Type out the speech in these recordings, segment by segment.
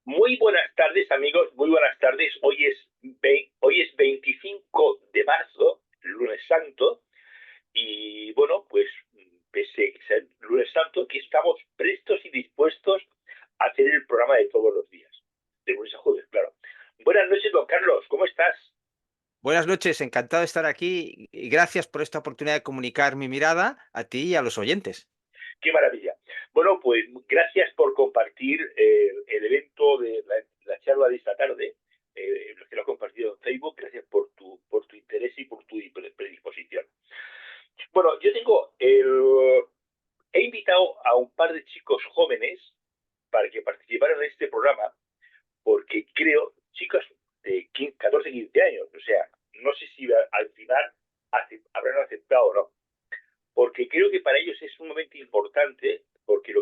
Muy buenas tardes, amigos. Muy buenas tardes. Hoy es 25 de marzo, lunes santo. Y bueno, pues pese a que sea el lunes santo, aquí estamos prestos y dispuestos a hacer el programa de todos los días. De lunes a jueves, claro. Buenas noches, don Carlos. ¿Cómo estás? Buenas noches, encantado de estar aquí y gracias por esta oportunidad de comunicar mi mirada a ti y a los oyentes. Qué maravilla. Bueno, pues gracias por compartir el evento de la charla de esta tarde. Lo que lo he compartido en Facebook. Gracias por tu interés y por tu predisposición. Bueno, he invitado a un par de chicos jóvenes para que participaran en este programa, porque creo, chicos de 15, 14, 15 años, o sea, no sé si al final habrán aceptado o no, porque creo que para ellos es un momento importante, porque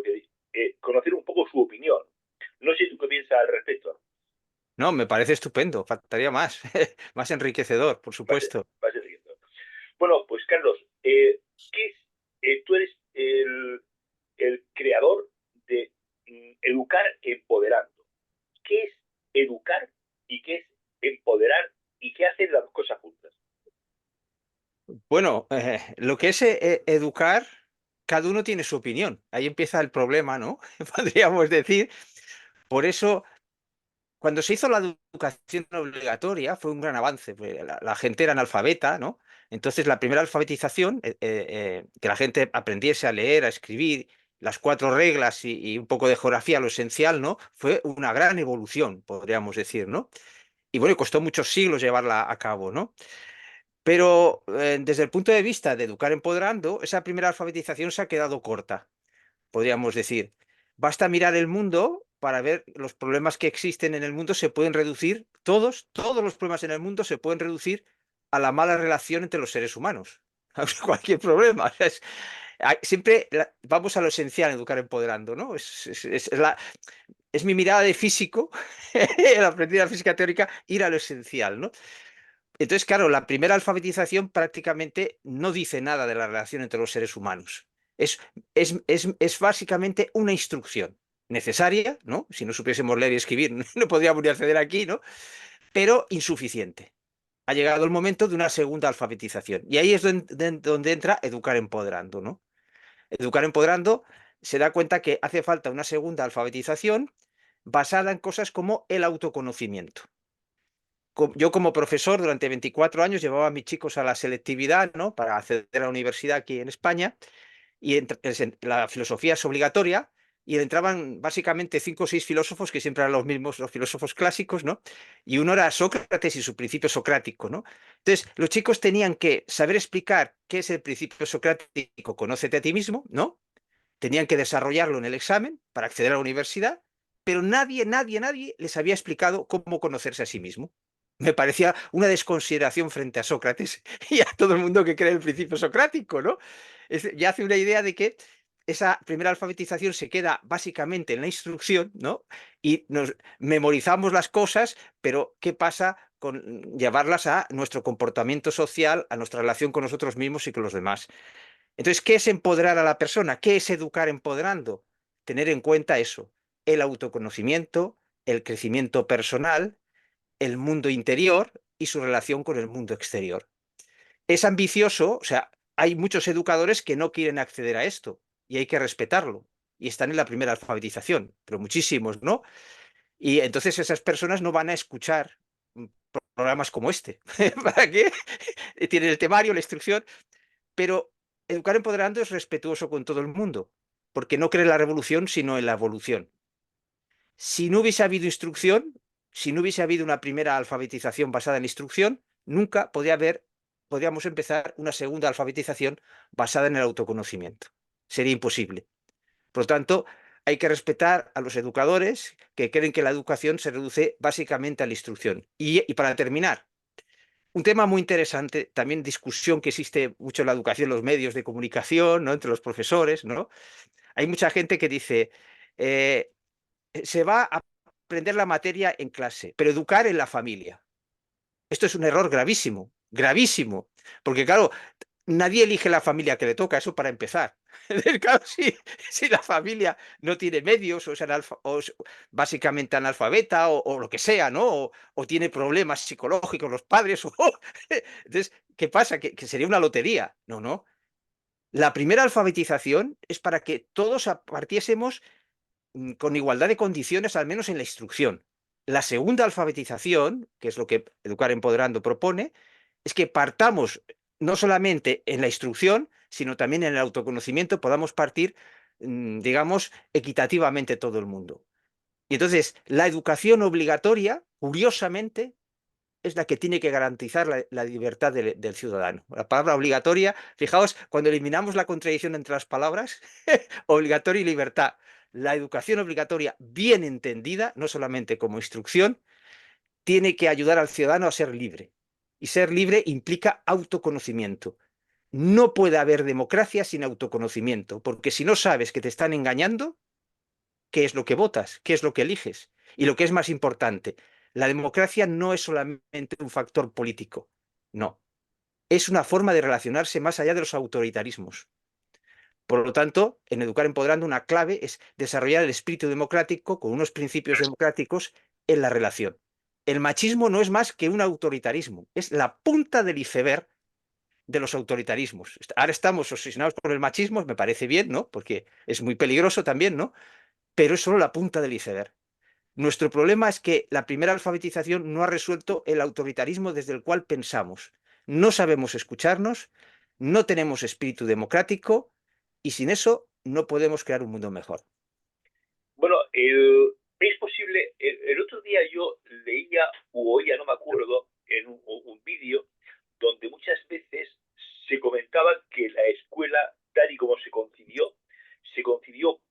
conocer un poco su opinión. No sé tú qué piensas al respecto. No, me parece estupendo, faltaría más, más enriquecedor, por Va a ser, supuesto. va a ser siguiente. Bueno, pues Carlos, ¿qué es? Tú eres el creador de Educar Empoderando. ¿Qué es educar y qué es empoderar y qué hacen las dos cosas juntas? Bueno, lo que es educar, cada uno tiene su opinión. Ahí empieza el problema, ¿no? Podríamos decir. Por eso, cuando se hizo la educación obligatoria, fue un gran avance. Pues, la gente era analfabeta, ¿no? Entonces, la primera alfabetización, que la gente aprendiese a leer, a escribir, las cuatro reglas y un poco de geografía, lo esencial, ¿no? Fue una gran evolución, podríamos decir, ¿no? Y bueno, costó muchos siglos llevarla a cabo, ¿no? Pero desde el punto de vista de educar empoderando, esa primera alfabetización se ha quedado corta, podríamos decir. Basta mirar el mundo para ver los problemas que existen en el mundo se pueden reducir, todos los problemas en el mundo se pueden reducir a la mala relación entre los seres humanos. Cualquier problema. Siempre vamos a lo esencial en educar empoderando, ¿no? Es mi mirada de físico, el aprender la física teórica, ir a lo esencial, ¿no? Entonces, claro, la primera alfabetización prácticamente no dice nada de la relación entre los seres humanos. Es, es básicamente una instrucción necesaria, ¿no? Si no supiésemos leer y escribir, no podríamos ni acceder aquí, ¿no? Pero insuficiente. Ha llegado el momento de una segunda alfabetización. Y ahí es donde entra educar empoderando, ¿no? Educar empoderando se da cuenta que hace falta una segunda alfabetización basada en cosas como el autoconocimiento. Yo como profesor durante 24 años llevaba a mis chicos a la selectividad, ¿no? Para acceder a la universidad aquí en España y la filosofía es obligatoria y entraban básicamente cinco o seis filósofos que siempre eran los mismos, los filósofos clásicos, ¿no? Y uno era Sócrates y su principio socrático, ¿no? Entonces, los chicos tenían que saber explicar qué es el principio socrático, conócete a ti mismo, ¿no? Tenían que desarrollarlo en el examen para acceder a la universidad, pero nadie les había explicado cómo conocerse a sí mismo. Me parecía una desconsideración frente a Sócrates y a todo el mundo que cree el principio socrático, ¿no? Ya hace una idea de que esa primera alfabetización se queda básicamente en la instrucción, ¿no? Y nos memorizamos las cosas, pero ¿qué pasa con llevarlas a nuestro comportamiento social, a nuestra relación con nosotros mismos y con los demás? Entonces, ¿qué es empoderar a la persona? ¿Qué es educar empoderando? Tener en cuenta eso, el autoconocimiento, el crecimiento personal, el mundo interior y su relación con el mundo exterior. Es ambicioso, o sea, hay muchos educadores que no quieren acceder a esto y hay que respetarlo. Y están en la primera alfabetización, pero muchísimos, ¿no? Y entonces esas personas no van a escuchar programas como este. ¿Para qué? Tienen el temario, la instrucción, pero educar empoderando es respetuoso con todo el mundo, porque no cree en la revolución, sino en la evolución. Si no hubiese habido instrucción, si no hubiese habido una primera alfabetización basada en instrucción, nunca podríamos empezar una segunda alfabetización basada en el autoconocimiento. Sería imposible. Por lo tanto, hay que respetar a los educadores que creen que la educación se reduce básicamente a la instrucción. Y para terminar, un tema muy interesante, también discusión que existe mucho en la educación, en los medios de comunicación, ¿no? Entre los profesores, ¿no? Hay mucha gente que dice, eh, se va a aprender la materia en clase, pero educar en la familia. Esto es un error gravísimo, gravísimo, porque claro, nadie elige la familia que le toca, eso para empezar. Claro, si la familia no tiene medios o o es básicamente analfabeta o lo que sea, ¿no? O tiene problemas psicológicos los padres. Entonces, ¿qué pasa? Que sería una lotería. No, no. La primera alfabetización es para que todos partiésemos con igualdad de condiciones, al menos en la instrucción. La segunda alfabetización, que es lo que Educar Empoderando propone, es que partamos no solamente en la instrucción, sino también en el autoconocimiento, podamos partir, digamos, equitativamente todo el mundo. Y entonces, la educación obligatoria, curiosamente, es la que tiene que garantizar la libertad del ciudadano. La palabra obligatoria, fijaos, cuando eliminamos la contradicción entre las palabras, obligatorio y libertad, la educación obligatoria bien entendida, no solamente como instrucción, tiene que ayudar al ciudadano a ser libre. Y ser libre implica autoconocimiento. No puede haber democracia sin autoconocimiento, porque si no sabes que te están engañando, ¿qué es lo que votas? ¿Qué es lo que eliges? Y lo que es más importante, la democracia no es solamente un factor político, no, es una forma de relacionarse más allá de los autoritarismos. Por lo tanto, en Educar Empoderando, una clave es desarrollar el espíritu democrático con unos principios democráticos en la relación. El machismo no es más que un autoritarismo, es la punta del iceberg de los autoritarismos. Ahora estamos obsesionados por el machismo, me parece bien, ¿no? Porque es muy peligroso también, ¿no? Pero es solo la punta del iceberg. Nuestro problema es que la primera alfabetización no ha resuelto el autoritarismo desde el cual pensamos. No sabemos escucharnos, no tenemos espíritu democrático y sin eso no podemos crear un mundo mejor. Bueno, es posible, el otro día yo leía o oía, no me acuerdo, en un vídeo donde muchas veces se comentaba que la escuela, tal y como se concibió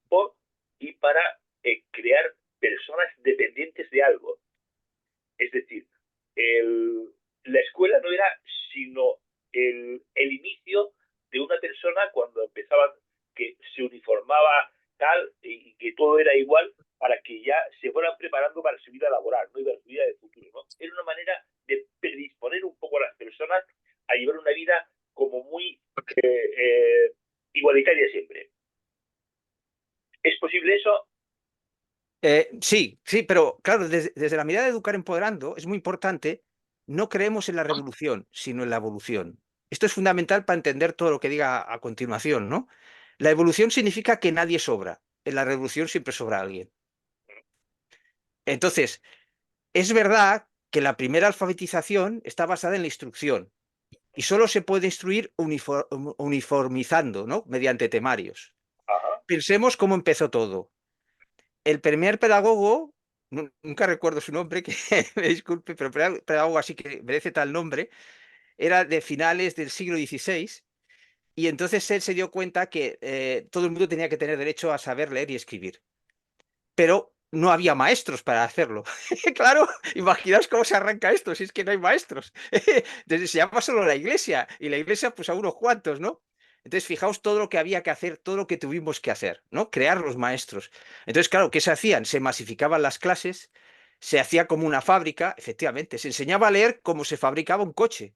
por y para crear personas dependientes de algo. Es decir, la escuela no era sino el inicio de una persona cuando empezaba, que se uniformaba tal y que todo era igual para que ya se fueran preparando para su vida laboral, ¿no? Y para su vida de futuro, ¿no? Era una manera de predisponer un poco a las personas a llevar una vida como muy igualitaria siempre. ¿Es posible eso? Sí, sí, pero claro, desde la mirada de Educar Empoderando es muy importante, no creemos en la revolución, sino en la evolución. Esto es fundamental para entender todo lo que diga a continuación, ¿no? La evolución significa que nadie sobra. En la revolución siempre sobra alguien. Entonces, es verdad que la primera alfabetización está basada en la instrucción y solo se puede instruir uniformizando, ¿no? Mediante temarios. Ajá. Pensemos cómo empezó todo. El primer pedagogo, nunca recuerdo su nombre, que me disculpe, pero pedagogo así que merece tal nombre, era de finales del siglo XVI y entonces él se dio cuenta que todo el mundo tenía que tener derecho a saber leer y escribir. Pero no había maestros para hacerlo. Claro, imaginaos cómo se arranca esto, si es que no hay maestros. Entonces se llama solo la iglesia, y la iglesia pues a unos cuantos, ¿no? Entonces fijaos todo lo que había que hacer, todo lo que tuvimos que hacer, ¿no? Crear los maestros. Entonces, claro, ¿qué se hacían? Se masificaban las clases, se hacía como una fábrica, efectivamente, se enseñaba a leer como se fabricaba un coche,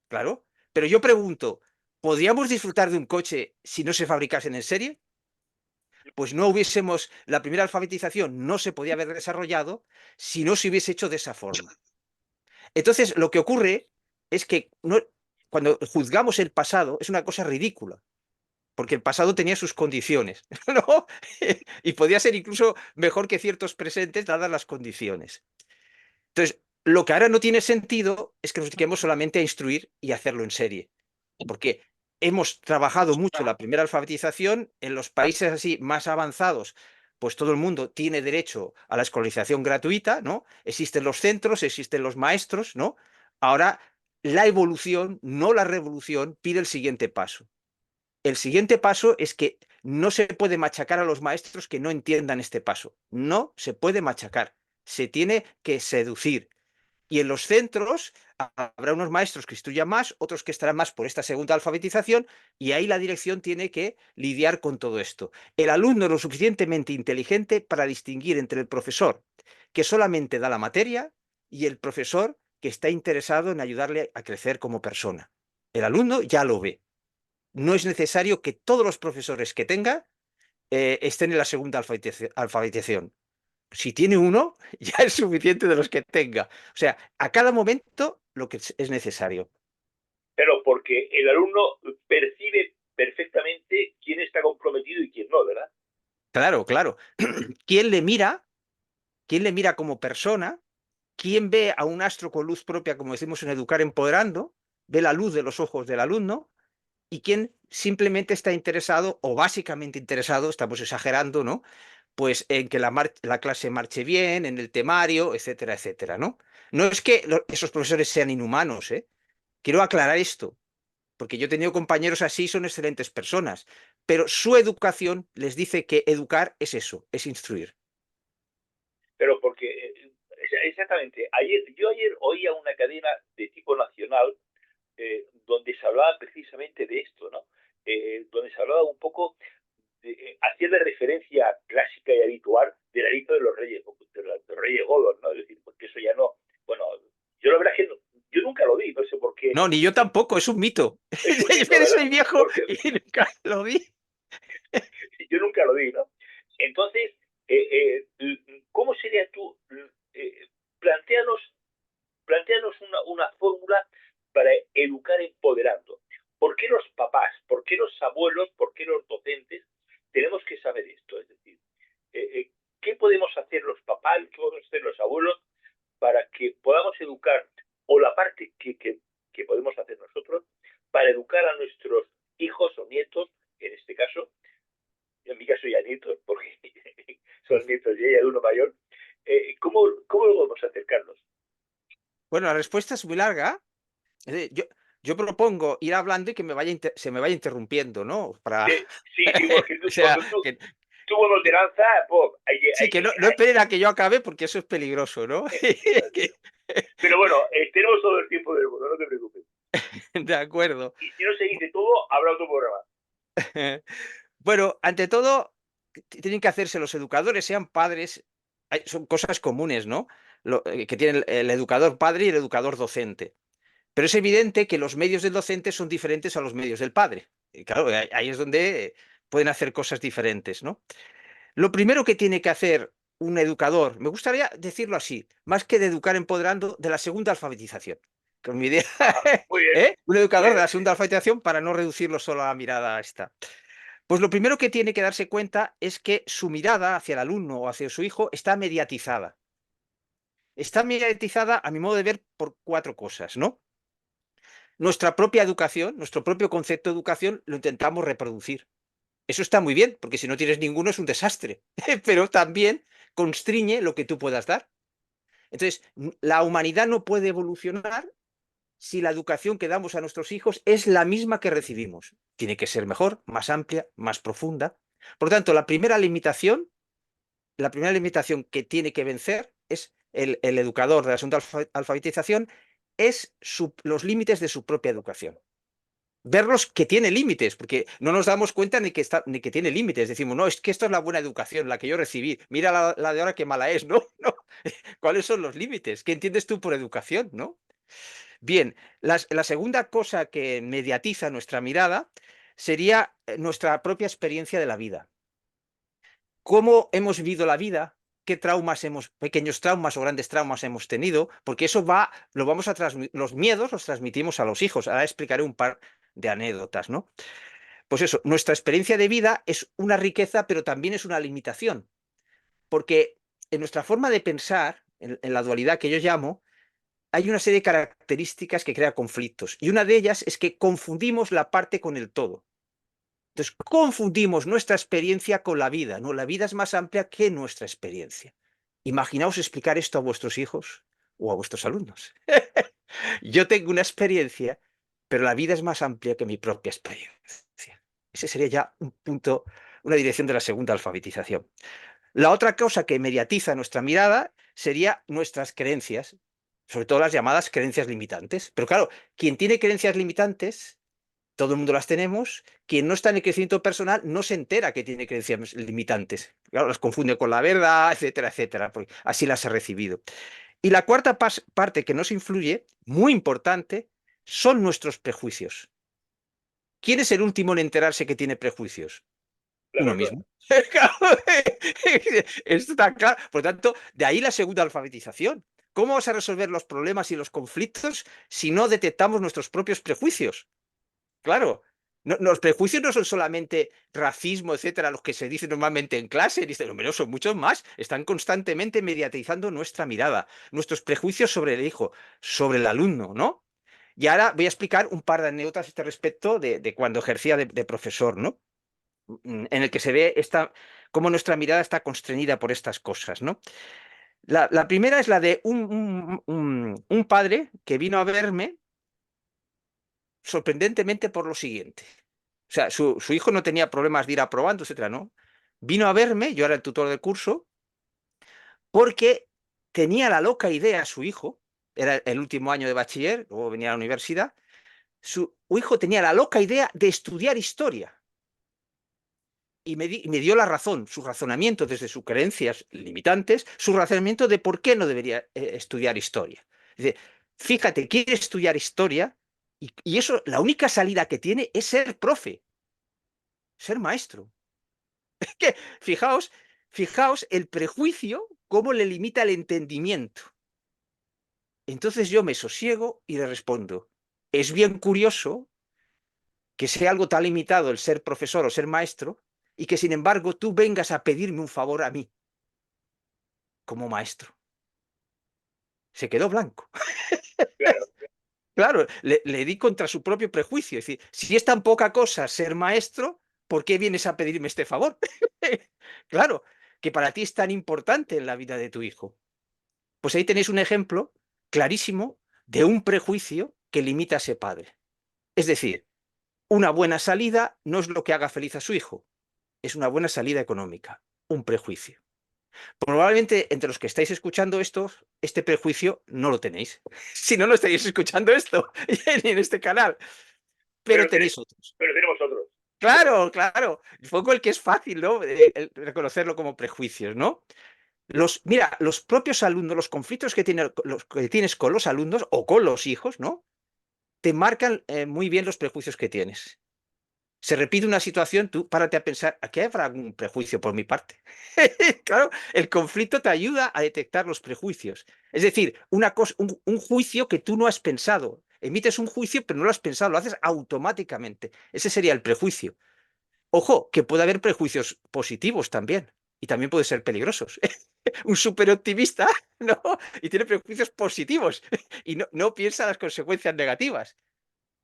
claro. Pero yo pregunto, ¿podríamos disfrutar de un coche si no se fabricasen en serie? Pues no hubiésemos, la primera alfabetización no se podía haber desarrollado si no se hubiese hecho de esa forma. Entonces, lo que ocurre es que cuando juzgamos el pasado es una cosa ridícula, porque el pasado tenía sus condiciones, ¿no? Y podía ser incluso mejor que ciertos presentes dadas las condiciones. Entonces, lo que ahora no tiene sentido es que nos dediquemos solamente a instruir y hacerlo en serie, porque hemos trabajado mucho la primera alfabetización en los países así más avanzados. Pues todo el mundo tiene derecho a la escolarización gratuita, ¿no? Existen los centros, existen los maestros, ¿no? Ahora, la evolución, no la revolución, pide el siguiente paso. El siguiente paso es que no se puede machacar a los maestros que no entiendan este paso. No se puede machacar. Se tiene que seducir. Y en los centros habrá unos maestros que instruyan más, otros que estarán más por esta segunda alfabetización, y ahí la dirección tiene que lidiar con todo esto. El alumno es lo suficientemente inteligente para distinguir entre el profesor que solamente da la materia y el profesor que está interesado en ayudarle a crecer como persona. El alumno ya lo ve. no es necesario que todos los profesores que tenga estén en la segunda alfabetización. Si tiene uno, ya es suficiente de los que tenga. O sea, a cada momento lo que es necesario. Pero porque el alumno percibe perfectamente quién está comprometido y quién no, ¿verdad? Claro, claro. ¿Quién le mira? ¿Quién le mira como persona? ¿Quién ve a un astro con luz propia, como decimos en Educar Empoderando? Ve la luz de los ojos del alumno. ¿Y quién simplemente está interesado, o básicamente interesado, estamos exagerando, ¿no? Pues en que la clase marche bien, en el temario, etcétera, etcétera, ¿no? No es que esos profesores sean inhumanos, ¿eh? Quiero aclarar esto, porque yo he tenido compañeros así, son excelentes personas, pero su educación les dice que educar es eso, es instruir. Pero porque, exactamente, yo ayer oía una cadena de tipo nacional donde se hablaba precisamente de esto, ¿no? Donde se hablaba un poco, hacía de referencia clásica y habitual de la lista de los reyes, de los reyes godos, ¿no? Es decir, porque eso ya no, bueno, yo la verdad es que yo nunca lo vi, no sé por qué, No, ni yo tampoco, es un mito. es un Yo mito, que ¿verdad? soy viejo Porque y nunca lo vi. yo nunca lo vi, ¿no? Entonces, ¿cómo sería tú? Planteanos planteanos una fórmula para educar empoderando. ¿Por qué los papás, por qué los abuelos, por qué los docentes tenemos que saber esto? Es decir, ¿qué podemos hacer los papás, qué podemos hacer los abuelos para que podamos educar, o la parte que podemos hacer nosotros, para educar a nuestros hijos o nietos, en este caso, en mi caso ya nietos, porque son nietos y ella de uno mayor, ¿cómo vamos a acercarnos? Bueno, la respuesta es muy larga. Yo propongo ir hablando y que se me vaya interrumpiendo, ¿no? Para... Sí, sí, porque O sea, tú, tú cuando te lanzas, pues, sí, que no esperen a que yo acabe porque eso es peligroso, ¿no? Que- pero bueno, tenemos todo el tiempo del mundo, no te preocupes. De acuerdo. Y si no se dice todo, habrá otro programa. Bueno, ante todo, tienen que hacerse los educadores, sean padres, son cosas comunes, ¿no? Que tiene el educador padre y el educador docente. Pero es evidente que los medios del docente son diferentes a los medios del padre. Y claro, ahí es donde pueden hacer cosas diferentes, ¿no? Lo primero que tiene que hacer un educador, me gustaría decirlo así, más que de educar empoderando, de la segunda alfabetización. Con mi idea, Muy bien, ¿eh? Un muy educador de bien. la segunda alfabetización para no reducirlo solo a la mirada esta. Pues lo primero que tiene que darse cuenta es que su mirada hacia el alumno o hacia su hijo está mediatizada. Está mediatizada, a mi modo de ver, por cuatro cosas, ¿no? Nuestra propia educación, nuestro propio concepto de educación, lo intentamos reproducir. Eso está muy bien, porque si no tienes ninguno es un desastre, pero también constriñe lo que tú puedas dar. Entonces, la humanidad no puede evolucionar si la educación que damos a nuestros hijos es la misma que recibimos. Tiene que ser mejor, más amplia, más profunda. Por lo tanto, la primera limitación que tiene que vencer es el educador de la segunda alfabetización, es los límites de su propia educación. Verlos que tiene límites, porque no nos damos cuenta ni que tiene límites. Decimos, no, es que esto es la buena educación, la que yo recibí. Mira la de ahora qué mala es, ¿no? ¿No? ¿Cuáles son los límites? ¿Qué entiendes tú por educación, no? Bien, la segunda cosa que mediatiza nuestra mirada sería nuestra propia experiencia de la vida. ¿Cómo hemos vivido la vida? ¿Qué traumas pequeños traumas o grandes traumas hemos tenido? Porque eso lo vamos a transmitir, los miedos los transmitimos a los hijos. Ahora explicaré un par de anécdotas, ¿no? Pues eso, nuestra experiencia de vida es una riqueza, pero también es una limitación, porque en nuestra forma de pensar, en la dualidad que yo llamo, hay una serie de características que crean conflictos, y una de ellas es que confundimos la parte con el todo. Entonces, confundimos nuestra experiencia con la vida, ¿no? La vida es más amplia que nuestra experiencia. Imaginaos explicar esto a vuestros hijos o a vuestros alumnos. Yo tengo una experiencia, pero la vida es más amplia que mi propia experiencia. Ese sería ya un punto, una dirección de la segunda alfabetización. La otra cosa que mediatiza nuestra mirada sería nuestras creencias, sobre todo las llamadas creencias limitantes. Pero claro, quien tiene creencias limitantes, todo el mundo las tenemos, quien no está en el crecimiento personal no se entera que tiene creencias limitantes. Claro, las confunde con la verdad, etcétera, etcétera, porque así las ha recibido. Y la cuarta parte que nos influye, muy importante, son nuestros prejuicios. ¿Quién es el último en enterarse que tiene prejuicios? Uno Claro, claro. mismo. Esto está claro. Por lo tanto, de ahí la segunda alfabetización. ¿Cómo vamos a resolver los problemas y los conflictos si no detectamos nuestros propios prejuicios? Claro, los prejuicios no son solamente racismo, etcétera, los que se dicen normalmente en clase, dicen, no, son muchos más, están constantemente mediatizando nuestra mirada, nuestros prejuicios sobre el hijo, sobre el alumno, ¿no? Y ahora voy a explicar un par de anécdotas a este respecto de cuando ejercía de profesor, ¿no? En el que se ve cómo nuestra mirada está constreñida por estas cosas, ¿no? La primera es la de un padre que vino a verme sorprendentemente por lo siguiente. O sea, su hijo no tenía problemas de ir aprobando, etcétera, ¿no? Vino a verme, yo era el tutor del curso, porque tenía la loca idea, su hijo, era el último año de bachiller, luego venía a la universidad, su hijo tenía la loca idea de estudiar historia. Y me dio la razón, su razonamiento desde sus creencias limitantes, su razonamiento de por qué no debería estudiar historia. Dice, fíjate, quiere estudiar historia y eso, la única salida que tiene es ser profe, ser maestro. Que, fijaos, fijaos el prejuicio, cómo le limita el entendimiento. Entonces yo me sosiego y le respondo, es bien curioso que sea algo tan limitado el ser profesor o ser maestro y que sin embargo tú vengas a pedirme un favor a mí como maestro. Se quedó blanco. Claro, Claro, le di contra su propio prejuicio. Es decir, si es tan poca cosa ser maestro, ¿por qué vienes a pedirme este favor? Claro, que para ti es tan importante en la vida de tu hijo. Pues ahí tenéis un ejemplo clarísimo de un prejuicio que limita a ese padre. Es decir, una buena salida no es lo que haga feliz a su hijo, es una buena salida económica, un prejuicio. Probablemente entre los que estáis escuchando esto, este prejuicio no lo tenéis. Si no, no estaríais escuchando esto ni en este canal, pero pero, tenéis otros. pero tenemos otros. Claro, claro. Un poco el que es fácil, ¿no? Reconocerlo como prejuicios, ¿no? Mira, los propios alumnos, los conflictos que tienes con los alumnos o con los hijos, ¿no? Te marcan muy bien los prejuicios que tienes. Se repite una situación, tú párate a pensar, ¿aquí habrá algún prejuicio por mi parte? Claro, el conflicto te ayuda a detectar los prejuicios. Es decir, un juicio que tú no has pensado. Emites un juicio, pero no lo has pensado, lo haces automáticamente. Ese sería el prejuicio. Ojo, que puede haber prejuicios positivos también. Y también pueden ser peligrosos. Un superoptimista, ¿no? Y tiene prejuicios positivos. Y no piensa las consecuencias negativas.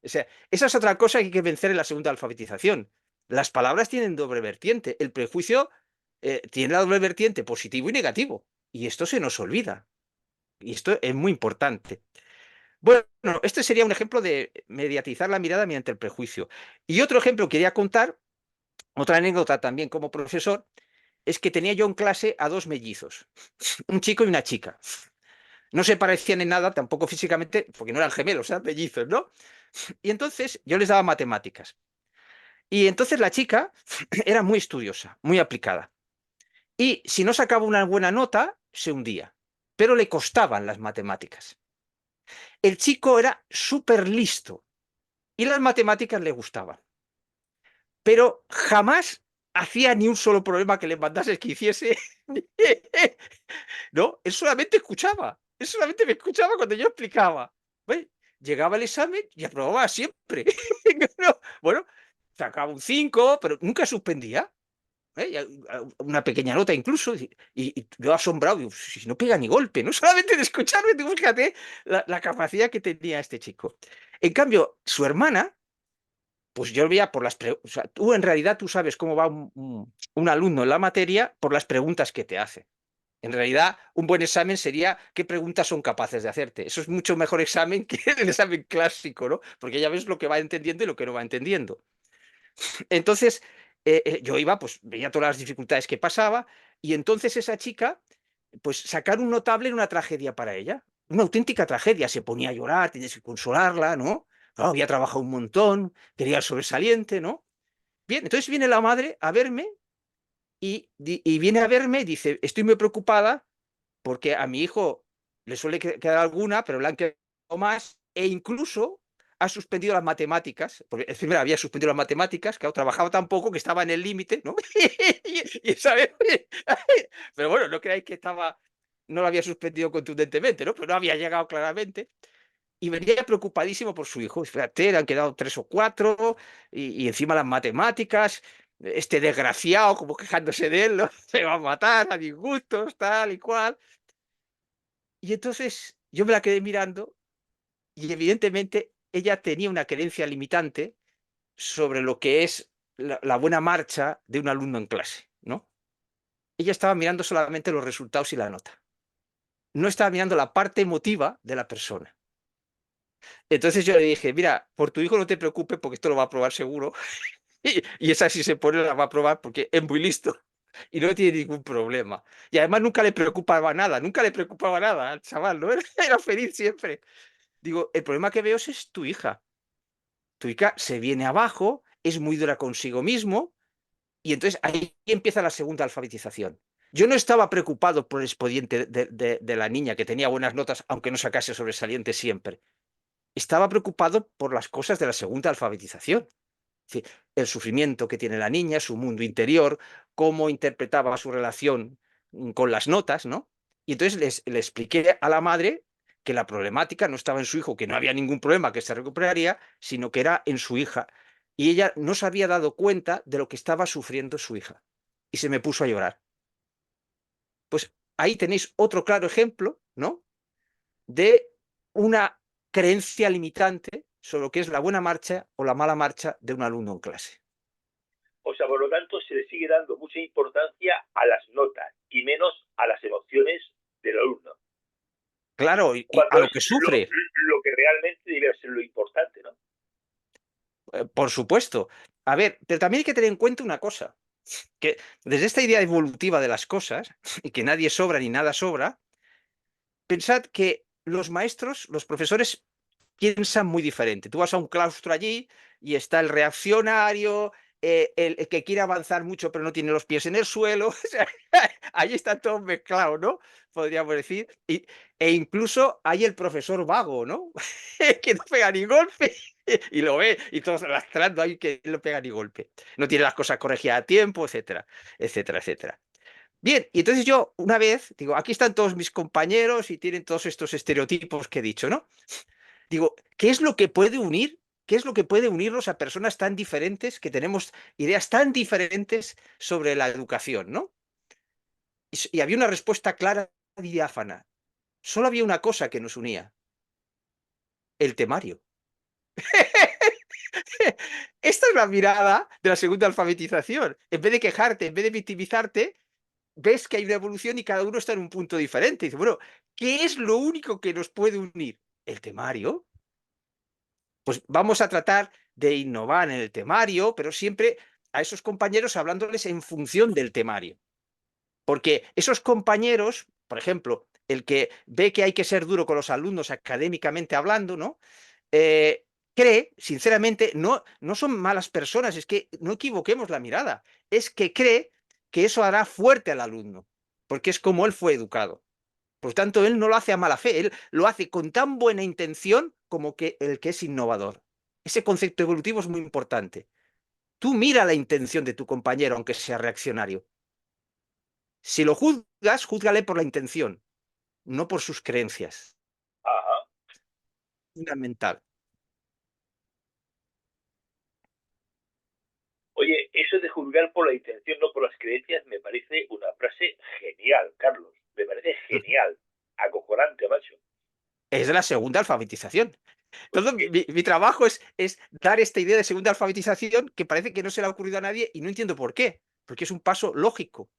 O sea, esa es otra cosa que hay que vencer en la segunda alfabetización. Las palabras tienen doble vertiente. El prejuicio tiene la doble vertiente positivo y negativo. Y esto se nos olvida. Y esto es muy importante. Bueno, este sería un ejemplo de mediatizar la mirada mediante el prejuicio. Y otro ejemplo que quería contar, otra anécdota también como profesor, es que tenía yo en clase a dos mellizos, un chico y una chica. No se parecían en nada, tampoco físicamente, porque no eran gemelos, eran mellizos, ¿no? Y entonces yo les daba matemáticas. Y entonces la chica era muy estudiosa, muy aplicada. Y si no sacaba una buena nota, se hundía. Pero le costaban las matemáticas. El chico era súper listo y las matemáticas le gustaban. Pero jamás hacía ni un solo problema que le mandases que hiciese. No, él solamente escuchaba. Él solamente me escuchaba cuando yo explicaba. ¿Ves? Llegaba el examen y aprobaba siempre. No, bueno, sacaba un 5 pero nunca suspendía. Una pequeña nota incluso, y yo asombrado, digo, si no pega ni golpe, no solamente de escucharme, tú fíjate la capacidad que tenía este chico. En cambio, su hermana, pues yo veía por o sea, tú en realidad tú sabes cómo va un alumno en la materia por las preguntas que te hace. En realidad, un buen examen sería qué preguntas son capaces de hacerte. Eso es mucho mejor examen que el examen clásico, ¿no? Porque ya ves lo que va entendiendo y lo que no va entendiendo. Entonces, yo iba, pues veía todas las dificultades que pasaba y entonces esa chica, pues sacar un notable era una tragedia para ella, una auténtica tragedia. Se ponía a llorar, tienes que consolarla, ¿no? Claro, había trabajado un montón, quería el sobresaliente, ¿no? Bien, entonces viene la madre a verme y viene a verme y dice, estoy muy preocupada porque a mi hijo le suele quedar alguna, pero le han quedado más, e incluso ha suspendido las matemáticas, porque primero había suspendido las matemáticas, claro, trabajaba tan poco que estaba en el límite, ¿no? ¿Sabes? Pero bueno, no creáis que estaba, no lo había suspendido contundentemente, ¿no? Pero no había llegado claramente. Y venía preocupadísimo por su hijo. Fíjate, le han quedado 3 o 4, y encima las matemáticas, este desgraciado como quejándose de él, ¿no? Se va a matar a disgustos, tal y cual. Y entonces yo me la quedé mirando y evidentemente ella tenía una creencia limitante sobre lo que es la buena marcha de un alumno en clase, ¿no? Ella estaba mirando solamente los resultados y la nota. No estaba mirando la parte emotiva de la persona. Entonces yo le dije, mira, por tu hijo no te preocupes porque esto lo va a probar seguro. Y esa si se pone la va a probar porque es muy listo y no tiene ningún problema. Y además nunca le preocupaba nada, nunca le preocupaba nada al chaval, ¿no? Era feliz siempre. Digo, el problema que veo es tu hija. Tu hija se viene abajo, es muy dura consigo mismo, y entonces ahí empieza la segunda alfabetización. Yo no estaba preocupado por el expediente de la niña, que tenía buenas notas, aunque no sacase sobresaliente siempre. Estaba preocupado por las cosas de la segunda alfabetización. Es decir, el sufrimiento que tiene la niña, su mundo interior, cómo interpretaba su relación con las notas, ¿no? Y entonces le expliqué a la madre que la problemática no estaba en su hijo, que no había ningún problema, que se recuperaría, sino que era en su hija. Y ella no se había dado cuenta de lo que estaba sufriendo su hija. Y se me puso a llorar. Pues ahí tenéis otro claro ejemplo, ¿no? De una creencia limitante sobre lo que es la buena marcha o la mala marcha de un alumno en clase. O sea, por lo tanto, se le sigue dando mucha importancia a las notas y menos a las emociones del alumno. Claro, y a Cuando lo es que sufre, lo que realmente debe ser lo importante, ¿no? por supuesto. A ver, pero también hay que tener en cuenta una cosa, que desde esta idea evolutiva de las cosas, y que nadie sobra ni nada sobra, pensad que los maestros, los profesores, piensan muy diferente. Tú vas a un claustro allí y está el reaccionario, el que quiere avanzar mucho pero no tiene los pies en el suelo. O sea, ahí está todo mezclado, ¿no? Podríamos decir. E incluso hay el profesor vago, ¿no? Que no pega ni golpe y lo ve y todos lastrando ahí que no pega ni golpe. No tiene las cosas corregidas a tiempo, etcétera, etcétera, etcétera. Bien, y entonces yo una vez digo, aquí están todos mis compañeros y tienen todos estos estereotipos que he dicho, ¿no? Digo, ¿qué es lo que puede unir? ¿Qué es lo que puede unirnos a personas tan diferentes, que tenemos ideas tan diferentes sobre la educación, ¿no? Y había una respuesta clara y diáfana. Solo había una cosa que nos unía, el temario. Esta es la mirada de la segunda alfabetización. En vez de quejarte, en vez de victimizarte, ves que hay una evolución y cada uno está en un punto diferente. Y dice, bueno, ¿qué es lo único que nos puede unir? El temario. Pues vamos a tratar de innovar en el temario, pero siempre a esos compañeros hablándoles en función del temario. Porque esos compañeros, por ejemplo, el que ve que hay que ser duro con los alumnos académicamente hablando, ¿no? Cree, sinceramente, no son malas personas, es que no equivoquemos la mirada, es que cree que eso hará fuerte al alumno, porque es como él fue educado. Por tanto, él no lo hace a mala fe, él lo hace con tan buena intención como que el que es innovador. Ese concepto evolutivo es muy importante. Tú mira la intención de tu compañero, aunque sea reaccionario. Si lo juzgas, júzgale por la intención, no por sus creencias. Ajá. Fundamental. Oye, eso de juzgar por la intención, no por las creencias, me parece una frase genial, Carlos. Me parece genial. Acojonante, macho. Es de la segunda alfabetización. Pues Todo mi trabajo es dar esta idea de segunda alfabetización que parece que no se le ha ocurrido a nadie y no entiendo por qué, porque es un paso lógico.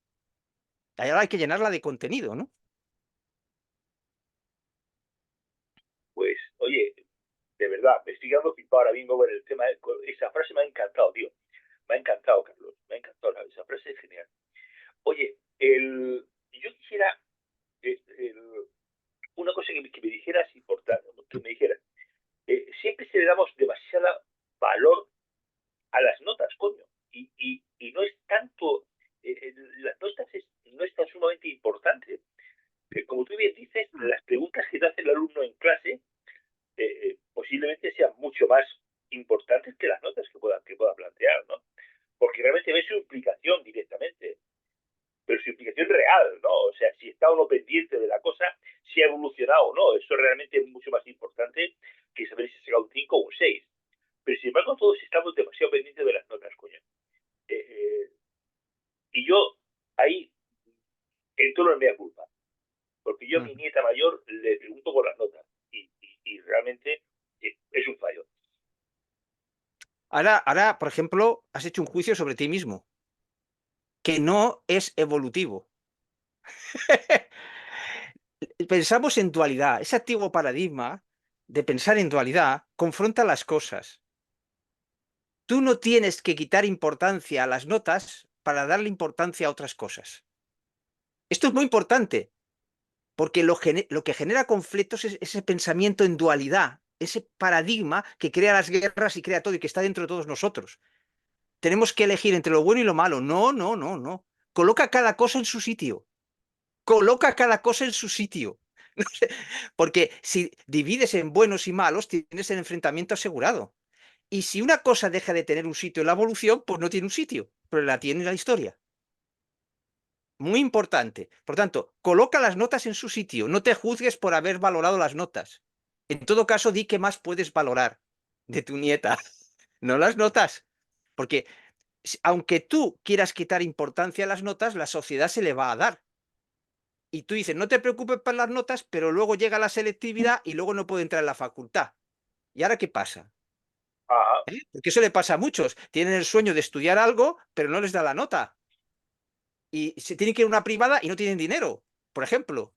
Ahora hay que llenarla de contenido, ¿no? pues, oye, de verdad, me estoy quedando flipado ahora mismo con el tema. Esa frase me ha encantado, tío. Me ha encantado, Carlos. Me ha encantado. Esa frase es genial. Oye, yo quisiera una cosa que me dijeras importante, que me dijeras. Siempre se le damos demasiada valor a las notas, coño. Y no es tanto. Las notas no es tan sumamente importante. Como tú bien dices, las preguntas que te hace el alumno en clase posiblemente sean mucho más su implicación real, ¿no? O sea, si está o no pendiente de la cosa, si ha evolucionado o no. Eso realmente es mucho más importante que saber si será un 5 o un 6. Pero sin embargo, todos estamos demasiado pendientes de las notas, coño. Y yo ahí entro en mea culpa. Porque yo a mi nieta mayor le pregunto por las notas. Y realmente es un fallo. Ahora, por ejemplo, has hecho un juicio sobre ti mismo, que no es evolutivo. Pensamos en dualidad. Ese antiguo paradigma de pensar en dualidad confronta las cosas. Tú no tienes que quitar importancia a las notas para darle importancia a otras cosas. Esto es muy importante, porque lo que genera conflictos es ese pensamiento en dualidad, ese paradigma que crea las guerras y crea todo y que está dentro de todos nosotros. Tenemos que elegir entre lo bueno y lo malo. No, no, no, no. Coloca cada cosa en su sitio. Coloca cada cosa en su sitio. No sé, porque si divides en buenos y malos, tienes el enfrentamiento asegurado. Y si una cosa deja de tener un sitio en la evolución, pues no tiene un sitio, pero la tiene en la historia. Muy importante. Por tanto, coloca las notas en su sitio. No te juzgues por haber valorado las notas. En todo caso, di qué más puedes valorar de tu nieta, no las notas. Porque aunque tú quieras quitar importancia a las notas, la sociedad se le va a dar. Y tú dices, no te preocupes por las notas, pero luego llega la selectividad y luego no puede entrar en la facultad. ¿Y ahora qué pasa? Ajá. Porque eso le pasa a muchos. Tienen el sueño de estudiar algo, pero no les da la nota. Y se tienen que ir a una privada y no tienen dinero, por ejemplo.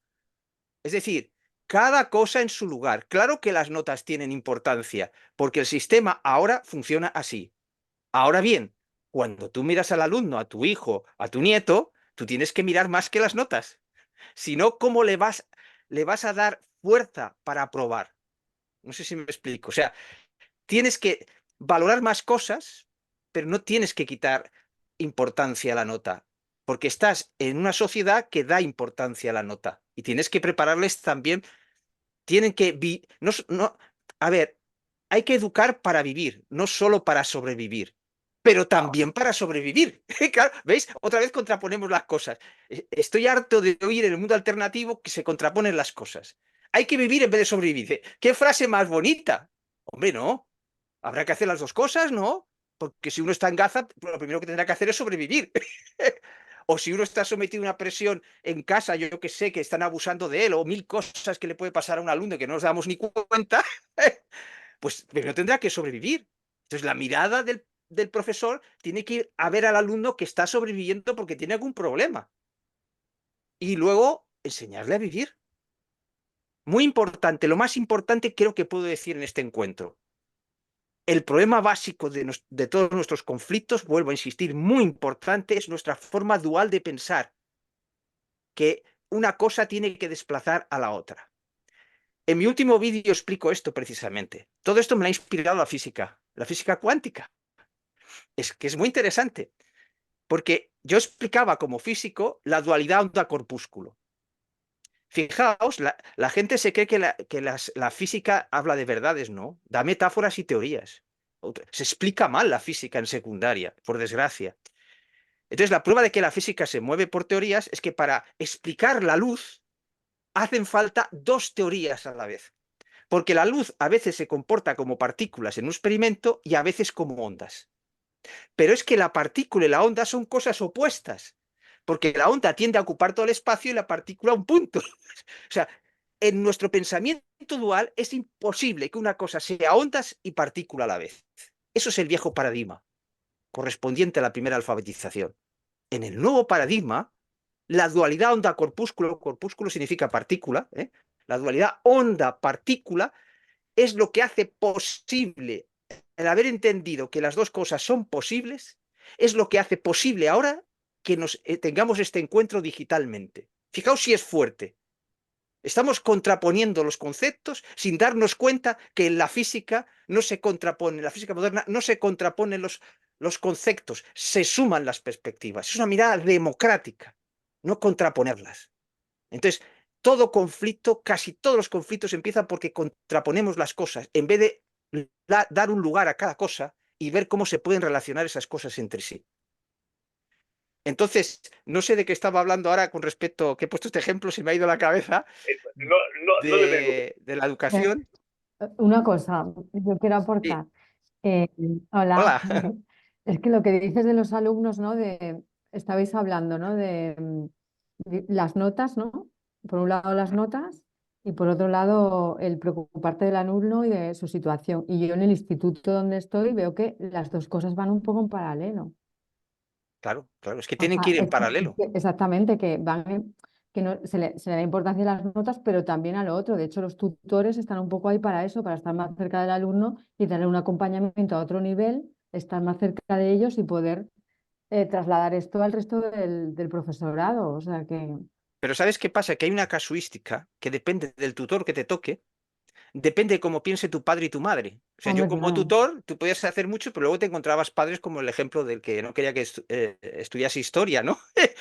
Es decir, cada cosa en su lugar. Claro que las notas tienen importancia, porque el sistema ahora funciona así. Ahora bien, cuando tú miras al alumno, a tu hijo, a tu nieto, tú tienes que mirar más que las notas. Si no, ¿cómo le vas a dar fuerza para aprobar? No sé si me explico. O sea, tienes que valorar más cosas, pero no tienes que quitar importancia a la nota, porque estás en una sociedad que da importancia a la nota y tienes que prepararles también, tienen que, no, a ver, hay que educar para vivir, no solo para sobrevivir, pero Ajá. también para sobrevivir. Claro, ¿veis? Otra vez contraponemos las cosas. Estoy harto de oír en el mundo alternativo que se contraponen las cosas. Hay que vivir en vez de sobrevivir. ¿Qué frase más bonita? Hombre, no. Habrá que hacer las dos cosas, ¿no? Porque si uno está en Gaza, lo primero que tendrá que hacer es sobrevivir. O si uno está sometido a una presión en casa, yo que sé, que están abusando de él, o mil cosas que le puede pasar a un alumno que no nos damos ni cuenta, pues primero tendrá que sobrevivir. Entonces la mirada del profesor tiene que ir a ver al alumno que está sobreviviendo porque tiene algún problema. Y luego enseñarle a vivir. Muy importante, lo más importante creo que puedo decir en este encuentro. El problema básico de todos nuestros conflictos, vuelvo a insistir, muy importante, es nuestra forma dual de pensar, que una cosa tiene que desplazar a la otra. En mi último vídeo explico esto precisamente. Todo esto me lo ha inspirado la física cuántica. Es que es muy interesante, porque yo explicaba como físico la dualidad onda-corpúsculo. Fijaos, la gente se cree que, la física habla de verdades, ¿no? Da metáforas y teorías. Se explica mal la física en secundaria, por desgracia. Entonces, la prueba de que la física se mueve por teorías es que para explicar la luz hacen falta dos teorías a la vez. Porque la luz a veces se comporta como partículas en un experimento y a veces como ondas. Pero es que la partícula y la onda son cosas opuestas. Porque la onda tiende a ocupar todo el espacio y la partícula un punto. O sea, en nuestro pensamiento dual es imposible que una cosa sea ondas y partícula a la vez. Eso es el viejo paradigma, correspondiente a la primera alfabetización. En el nuevo paradigma, la dualidad onda-corpúsculo, corpúsculo significa partícula, ¿eh? La dualidad onda-partícula es lo que hace posible, el haber entendido que las dos cosas son posibles, es lo que hace posible ahora que tengamos este encuentro digitalmente. Fijaos si es fuerte. Estamos contraponiendo los conceptos sin darnos cuenta que en la física no se contrapone, en la física moderna no se contraponen los conceptos, se suman las perspectivas. Es una mirada democrática, no contraponerlas. Entonces, todo conflicto, casi todos los conflictos empiezan porque contraponemos las cosas, en vez de dar un lugar a cada cosa y ver cómo se pueden relacionar esas cosas entre sí. Entonces, no sé de qué estaba hablando ahora con respecto, que he puesto este ejemplo, se me ha ido la cabeza, No, no, no te preocupes. de la Eh, educación. Una cosa, yo quiero Sí, aportar. Eh, Hola. hola. Es que lo que dices de los alumnos, ¿no? Estabais hablando, ¿no? De las notas, ¿no? Por un lado las notas y por otro lado el preocuparte del alumno y de su situación. Y yo en el instituto donde estoy veo que las dos cosas van un poco en paralelo. Claro, claro, es que O tienen que sea, ir en paralelo. exactamente, que no, se le da importancia a las notas, pero también a lo otro. De hecho, los tutores están un poco ahí para eso, para estar más cerca del alumno y darle un acompañamiento a otro nivel, estar más cerca de ellos y poder trasladar esto al resto del profesorado. O sea que, Pero ¿sabes qué pasa? Que hay una casuística que depende del tutor que te toque, depende de cómo piense tu padre y tu madre. O sea, yo hombre, como claro. tutor, tú podías hacer mucho, pero luego te encontrabas padres como el ejemplo del que no quería que estudiase historia, ¿no?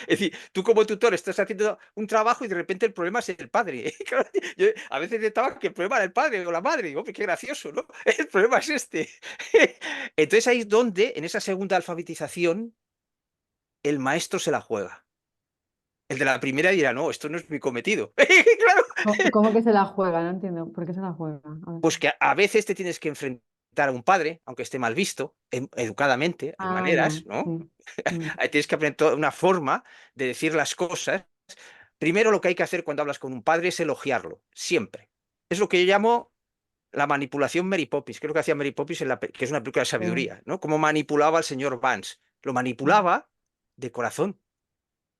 Es decir, tú como tutor estás haciendo un trabajo y de repente el problema es el padre. Claro, yo a veces intentaba que el problema era el padre o la madre. Digo, hombre, qué gracioso, ¿no? El problema es este. Entonces ahí es donde, en esa segunda alfabetización, el maestro se la juega. El de la primera dirá, no, esto no es mi cometido. Claro, ¿Cómo que se la juega? No entiendo. ¿Por qué se la juega? A ver. pues que a veces te tienes que enfrentar a un padre, aunque esté mal visto, educadamente, hay Ah, ya. maneras, ¿no? Sí. Mm. Ahí tienes que aprender una forma de decir las cosas. Primero lo que hay que hacer cuando hablas con un padre es elogiarlo, siempre. Es lo que yo llamo la manipulación Mary Poppins, creo que hacía Mary Poppins, que es una película de Sí. sabiduría, ¿no? Cómo manipulaba al señor Vance. Lo Mm. manipulaba de corazón,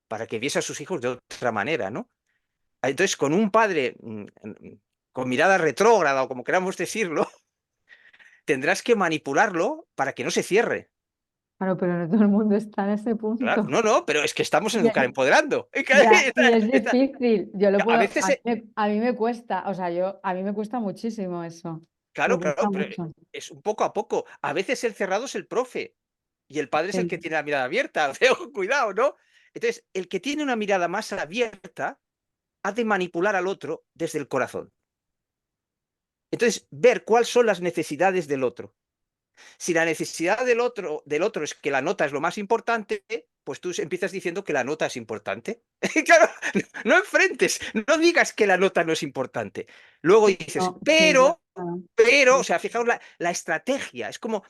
para que viese a sus hijos de otra manera, ¿no? Entonces, con un padre con mirada retrógrada, o como queramos decirlo, tendrás que manipularlo para que no se cierre. Claro, pero no todo el mundo está en ese Claro, punto. no, no, pero es que estamos en Educar Empoderando. Ya, y es difícil. Yo lo A puedo, veces, a mí me cuesta, o sea, a mí me cuesta muchísimo eso. Me claro, cuesta claro, pero mucho. es un poco a poco. A veces el cerrado es el profe y el padre es el que Sí. tiene la mirada abierta. Ojo, cuidado, ¿no? Entonces, el que tiene una mirada más abierta ha de manipular al otro desde el corazón. Entonces, ver cuáles son las necesidades del otro. Si la necesidad del otro es que la nota es lo más importante, pues tú empiezas diciendo que la nota es importante. Claro, no enfrentes, no digas que la nota no es importante. Luego dices, No, sí, claro. o sea, fijaos la estrategia, es como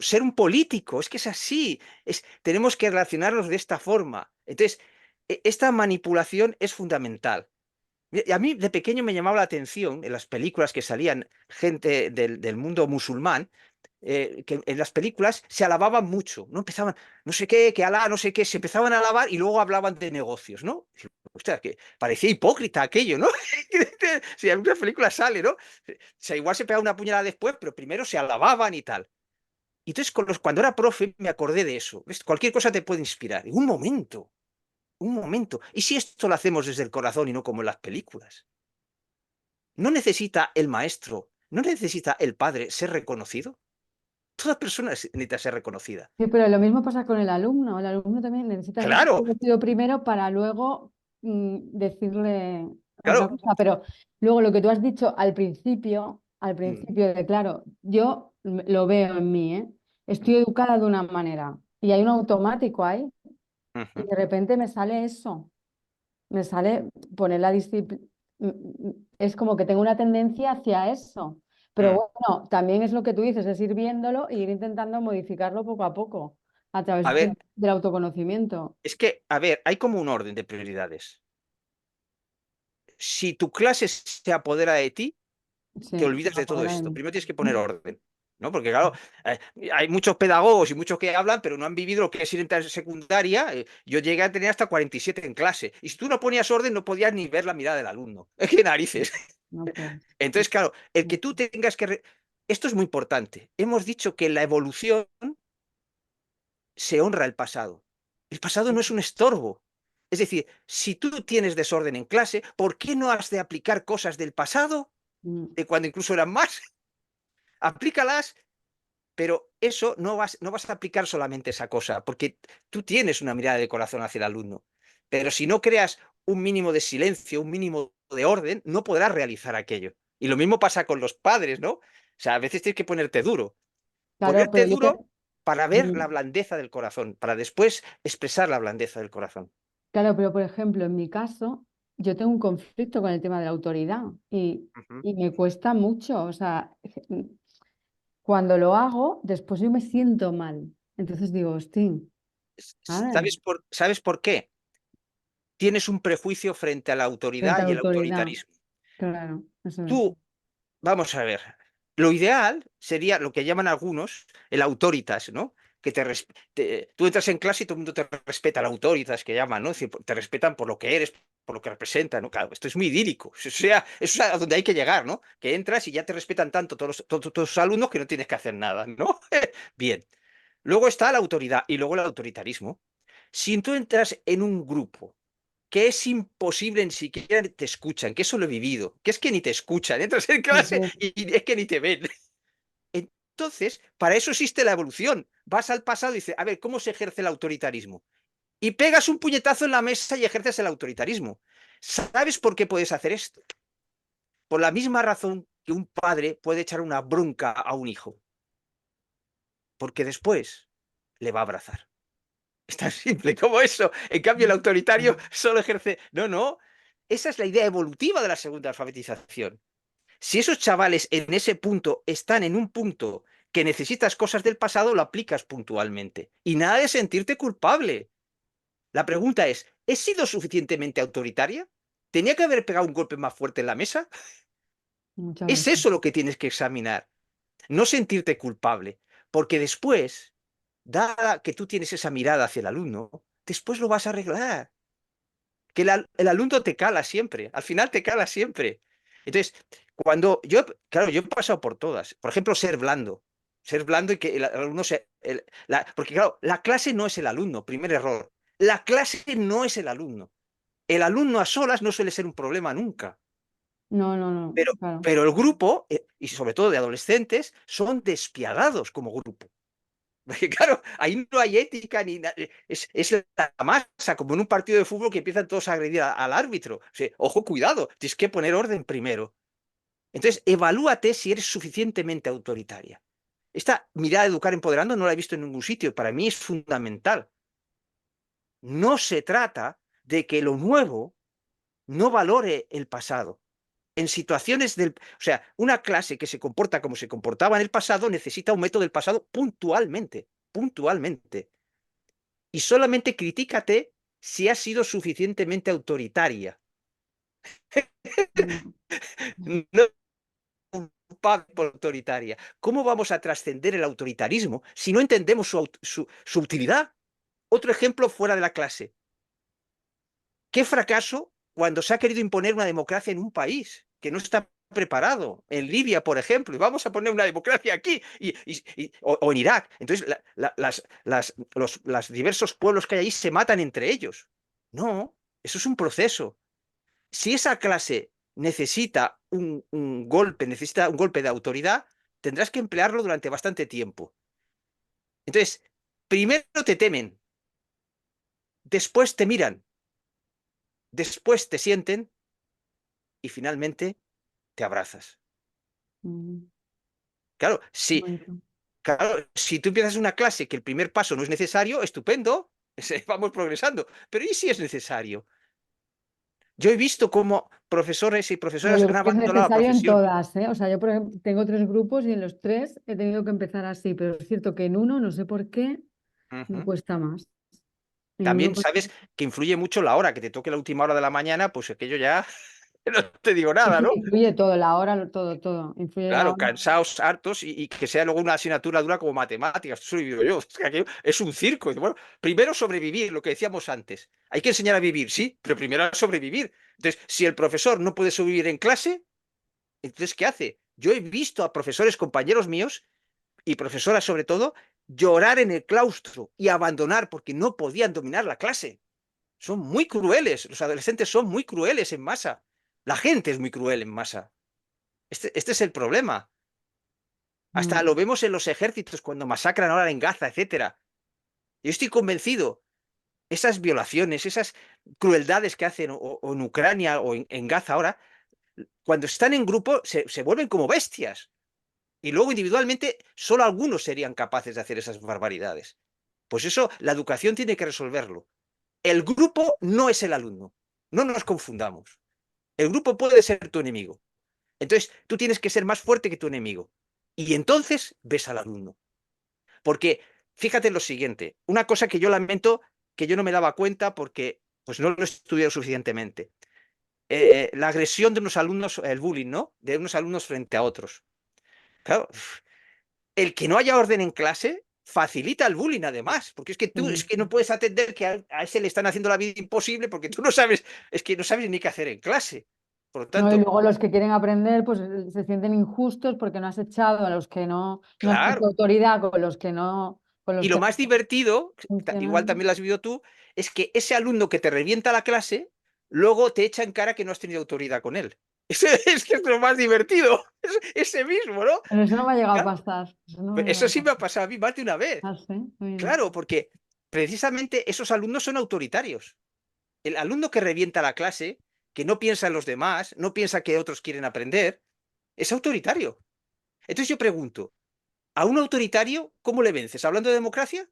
ser un político, es que es así, tenemos que relacionarnos de esta forma. Entonces, esta manipulación es fundamental. Y a mí de pequeño me llamaba la atención en las películas que salían gente del mundo musulmán, que en las películas se alababan mucho, ¿no? Empezaban, no sé qué, que Alá, no sé qué, se empezaban a alabar y luego hablaban de negocios, ¿no? Ostras, que parecía hipócrita aquello, ¿no? Si en una película sale, ¿no? O sea, igual se pegaba una puñalada después, pero primero se alababan y tal. Y entonces, cuando era profe, me acordé de eso. ¿Ves? Cualquier cosa te puede inspirar. En un momento, un momento. ¿Y si esto lo hacemos desde el corazón y no como en las películas? ¿No necesita el maestro, no necesita el padre ser reconocido? Toda persona necesita ser reconocida. Sí, pero lo mismo pasa con el alumno. El alumno también necesita ser Claro, reconocido primero para luego decirle otra claro. cosa. Pero luego lo que tú has dicho al Mm, principio de, claro, yo lo veo en mí, ¿eh? Estoy educada de una manera y hay un automático ahí y ujú. de repente me sale eso, me sale poner la disciplina. Es como que tengo una tendencia hacia eso. Pero Mm. bueno, también es lo que tú dices, es ir viéndolo e ir intentando modificarlo poco a poco a A través ver, del autoconocimiento. es que, a ver, hay como un orden de prioridades. Si tu clase se apodera de ti, Sí, te se olvidas va a de todo poder esto. ahí. Primero tienes que poner orden, ¿no? Porque, claro, eh, hay muchos pedagogos y muchos que hablan, pero no han vivido lo que es ir en secundaria. Yo llegué a tener hasta 47 en clase. Y si tú no ponías orden, no podías ni ver la mirada del alumno. ¡Qué narices! No, pues, Entonces, claro, el que tú tengas que... Esto es muy importante. Hemos dicho que en la evolución se honra el pasado. El pasado no es un estorbo. Es decir, si tú tienes desorden en clase, ¿por qué no has de aplicar cosas del pasado, mm, de cuando incluso eran más? Aplícalas, pero eso no vas a aplicar solamente esa cosa, porque tú tienes una mirada de corazón hacia el alumno. Pero si no creas un mínimo de silencio, un mínimo de orden, no podrás realizar aquello. Y lo mismo pasa con los padres, ¿no? O sea, a veces tienes que ponerte duro. claro, Ponerte duro para ver la blandeza del corazón, para después expresar la blandeza del corazón. Claro, pero por ejemplo, en mi caso, yo tengo un conflicto con el tema de la autoridad Ujú. y me cuesta mucho. O sea, cuando lo hago, después yo me siento mal. Entonces digo, hostia, ¿sabes? ¿Sabes por qué? Tienes un prejuicio frente a la Frente autoridad a la y el autoridad, autoritarismo. claro, eso es. Tú, vamos a ver, lo ideal sería lo que llaman algunos el autoritas, ¿no? Que tú entras en clase y todo el mundo te respeta, el autoritas que llaman, ¿no? Es decir, te respetan por lo que eres, por lo que representan, ¿no? Claro, esto es muy idílico. O sea, eso es a donde hay que llegar, ¿no? Que entras y ya te respetan tanto todos los alumnos que no tienes que hacer nada, ¿no? Bien. Luego está la autoridad y luego el autoritarismo. Si tú entras en un grupo que es imposible, ni siquiera te escuchan, que eso lo he vivido, que es que ni te escuchan, entras en Sí, clase sí. y es que ni te ven. Entonces, para eso existe la evolución. Vas al pasado y dices, a ver, ¿cómo se ejerce el autoritarismo? Y pegas un puñetazo en la mesa y ejerces el autoritarismo. ¿Sabes por qué puedes hacer esto? Por la misma razón que un padre puede echar una bronca a un hijo. Porque después le va a abrazar. Es tan simple como eso. En cambio, el autoritario solo ejerce. No, no. Esa es la idea evolutiva de la segunda alfabetización. Si esos chavales en ese punto están en un punto que necesitas cosas del pasado, lo aplicas puntualmente. Y nada de sentirte culpable. La pregunta es, ¿he sido suficientemente autoritaria? ¿Tenía que haber pegado un golpe más fuerte en la mesa? Muchas Es veces. eso lo que tienes que examinar. No sentirte culpable. Porque después, dada que tú tienes esa mirada hacia el alumno, después lo vas a arreglar. Que el alumno te cala siempre, al final te cala siempre. Entonces, claro, yo he pasado por todas. Por ejemplo, ser blando y que el alumno porque claro, la clase no es el alumno, primer error. La clase no es el alumno. El alumno a solas no suele ser un problema nunca, No, no, no, pero, claro. pero el grupo, y sobre todo de adolescentes, son despiadados como grupo. Porque claro, ahí no hay ética ni nada. Es la masa, como en un partido de fútbol que empiezan todos a agredir al árbitro. O sea, ojo, cuidado, tienes que poner orden primero. Entonces, evalúate si eres suficientemente autoritaria. Esta mirada de educar empoderando no la he visto en ningún sitio. Para mí es fundamental. No se trata de que lo nuevo no valore el pasado. En situaciones o sea, una clase que se comporta como se comportaba en el pasado necesita un método del pasado puntualmente, puntualmente. Y solamente critícate si has sido suficientemente autoritaria. No. No culpable por autoritaria. ¿Cómo vamos a trascender el autoritarismo si no entendemos su utilidad? Otro ejemplo fuera de la clase. ¿Qué fracaso cuando se ha querido imponer una democracia en un país que no está preparado? En Libia, por ejemplo, y vamos a poner una democracia aquí, o en Irak. Entonces, los diversos pueblos que hay ahí se matan entre ellos. No, eso es un proceso. Si esa clase necesita un golpe de autoridad, tendrás que emplearlo durante bastante tiempo. Entonces, primero te temen, después te miran, después te sienten y finalmente te abrazas. Mm, Claro, bonito. si tú empiezas una clase que el primer paso no es necesario, estupendo, vamos progresando. Pero ¿y si es necesario? Yo he visto cómo profesores y Pero profesoras yo han creo que es abandonado la necesario en profesión. todas, ¿eh? O sea, yo, por ejemplo, tengo 3 grupos y en los 3 he tenido que empezar así, pero es cierto que en uno, no sé por qué, me Ujú. cuesta más. En uno, También pues, sabes que influye mucho la hora, que te toque la última hora de la mañana, pues aquello ya no te digo sí, nada, sí, ¿no? influye todo, la hora, todo, todo. Influye la Claro, hora. cansados, hartos y que sea luego una asignatura dura como matemáticas. Eso lo he vivido yo. Es que aquello es un circo. Bueno, primero sobrevivir, lo que decíamos antes. Hay que enseñar a vivir, sí, pero primero a sobrevivir. Entonces, si el profesor no puede sobrevivir en clase, entonces, ¿qué hace? Yo he visto a profesores, compañeros míos, y profesoras sobre todo, llorar en el claustro y abandonar porque no podían dominar la clase. Son muy crueles. Los adolescentes son muy crueles en masa. La gente es muy cruel en masa. Este es el problema. Hasta Mm, lo vemos en los ejércitos cuando masacran ahora en Gaza, etcétera. Yo estoy convencido, esas violaciones, esas crueldades que hacen o en Ucrania o en Gaza ahora, cuando están en grupo se vuelven como bestias. Y luego individualmente solo algunos serían capaces de hacer esas barbaridades. Pues eso la educación tiene que resolverlo. El grupo no es el alumno. No nos confundamos. El grupo puede ser tu enemigo. Entonces tú tienes que ser más fuerte que tu enemigo. Y entonces ves al alumno. Porque fíjate en lo siguiente, una cosa que yo lamento, que yo no me daba cuenta porque pues no lo he estudiado suficientemente. La agresión de unos alumnos, el bullying, ¿no? De unos alumnos frente a otros. Claro, el que no haya orden en clase facilita el bullying además, porque es que tú es que no puedes atender que a ese le están haciendo la vida imposible porque tú no sabes, es que no sabes ni qué hacer en clase. Por lo No, y tanto, luego los que quieren aprender, pues se sienten injustos porque no has echado a los que no has puesto claro. autoridad con los que no, con Y los lo que más divertido, no igual funcionan. también lo has vivido tú, es que ese alumno que te revienta la clase, luego te echa en cara que no has tenido autoridad con él. Es que es lo más divertido, es ese mismo, ¿no? Pero eso no me ha llegado a Claro, pasar. Eso no me ha llegado eso a sí me ha pasar. pasado a mí más de una vez. Ah, sí, mira. Claro, porque precisamente esos alumnos son autoritarios. El alumno que revienta la clase, que no piensa en los demás, no piensa que otros quieren aprender, es autoritario. Entonces yo pregunto, ¿a un autoritario cómo le vences? ¿Hablando de democracia?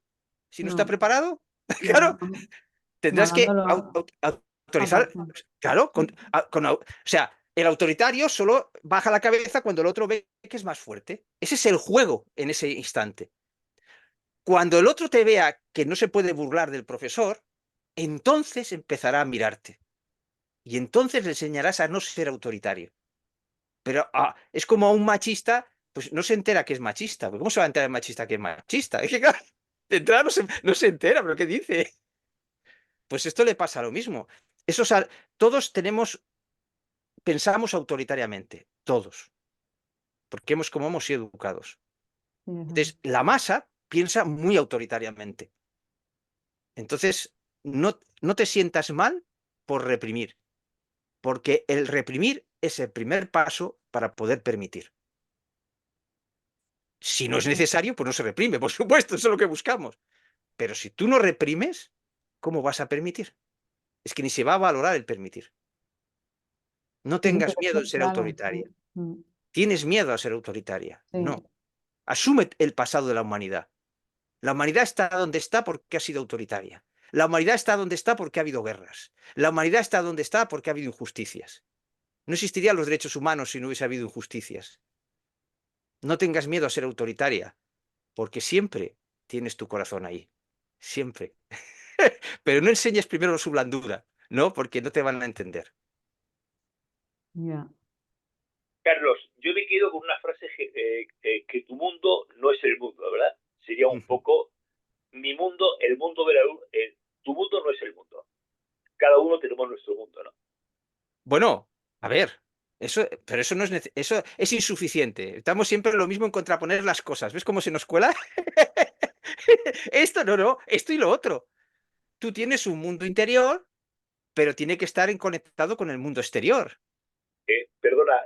Si no está No, preparado, claro, no, tendrás que mandándolo a autorizar, casa. claro, o sea, el autoritario solo baja la cabeza cuando el otro ve que es más fuerte. Ese es el juego en ese instante. Cuando el otro te vea que no se puede burlar del profesor, entonces empezará a mirarte. Y entonces le enseñarás a no ser autoritario. Pero es como a un machista, pues no se entera que es machista. ¿Cómo se va a enterar el machista que es machista? Es que, claro, de entrada no se entera, pero ¿qué dice? Pues esto le pasa lo mismo. Todos pensamos autoritariamente, todos, porque como hemos sido educados. Sí, es así. Entonces, la masa piensa muy autoritariamente. Entonces, no te sientas mal por reprimir, porque el reprimir es el primer paso para poder permitir. Si no es necesario, pues no se reprime, por supuesto, eso es lo que buscamos. Pero si tú no reprimes, ¿cómo vas a permitir? Es que ni se va a valorar el permitir. No Sí, tengas pero miedo en ser claro, autoritaria. mm, ¿Tienes miedo a ser autoritaria? sí. No. Asume el pasado de la humanidad. La humanidad está donde está porque ha sido autoritaria. La humanidad está donde está porque ha habido guerras. La humanidad está donde está porque ha habido injusticias. No existirían los derechos humanos si no hubiese habido injusticias. No tengas miedo a ser autoritaria, porque siempre tienes tu corazón ahí. Siempre. Pero no enseñes primero su blandura, ¿no? Porque no te van a entender. Ya. Carlos, yo me quedo con una frase que tu mundo no es el mundo, ¿verdad? Sería un poco mi mundo, el mundo de tu mundo no es el mundo. Cada uno tenemos nuestro mundo, ¿no? Bueno, a ver, pero eso no es eso es insuficiente. Estamos siempre en lo mismo en contraponer las cosas. ¿Ves cómo se nos cuela? Esto no, esto y lo otro. Tú tienes un mundo interior, pero tiene que estar conectado con el mundo exterior. Perdona,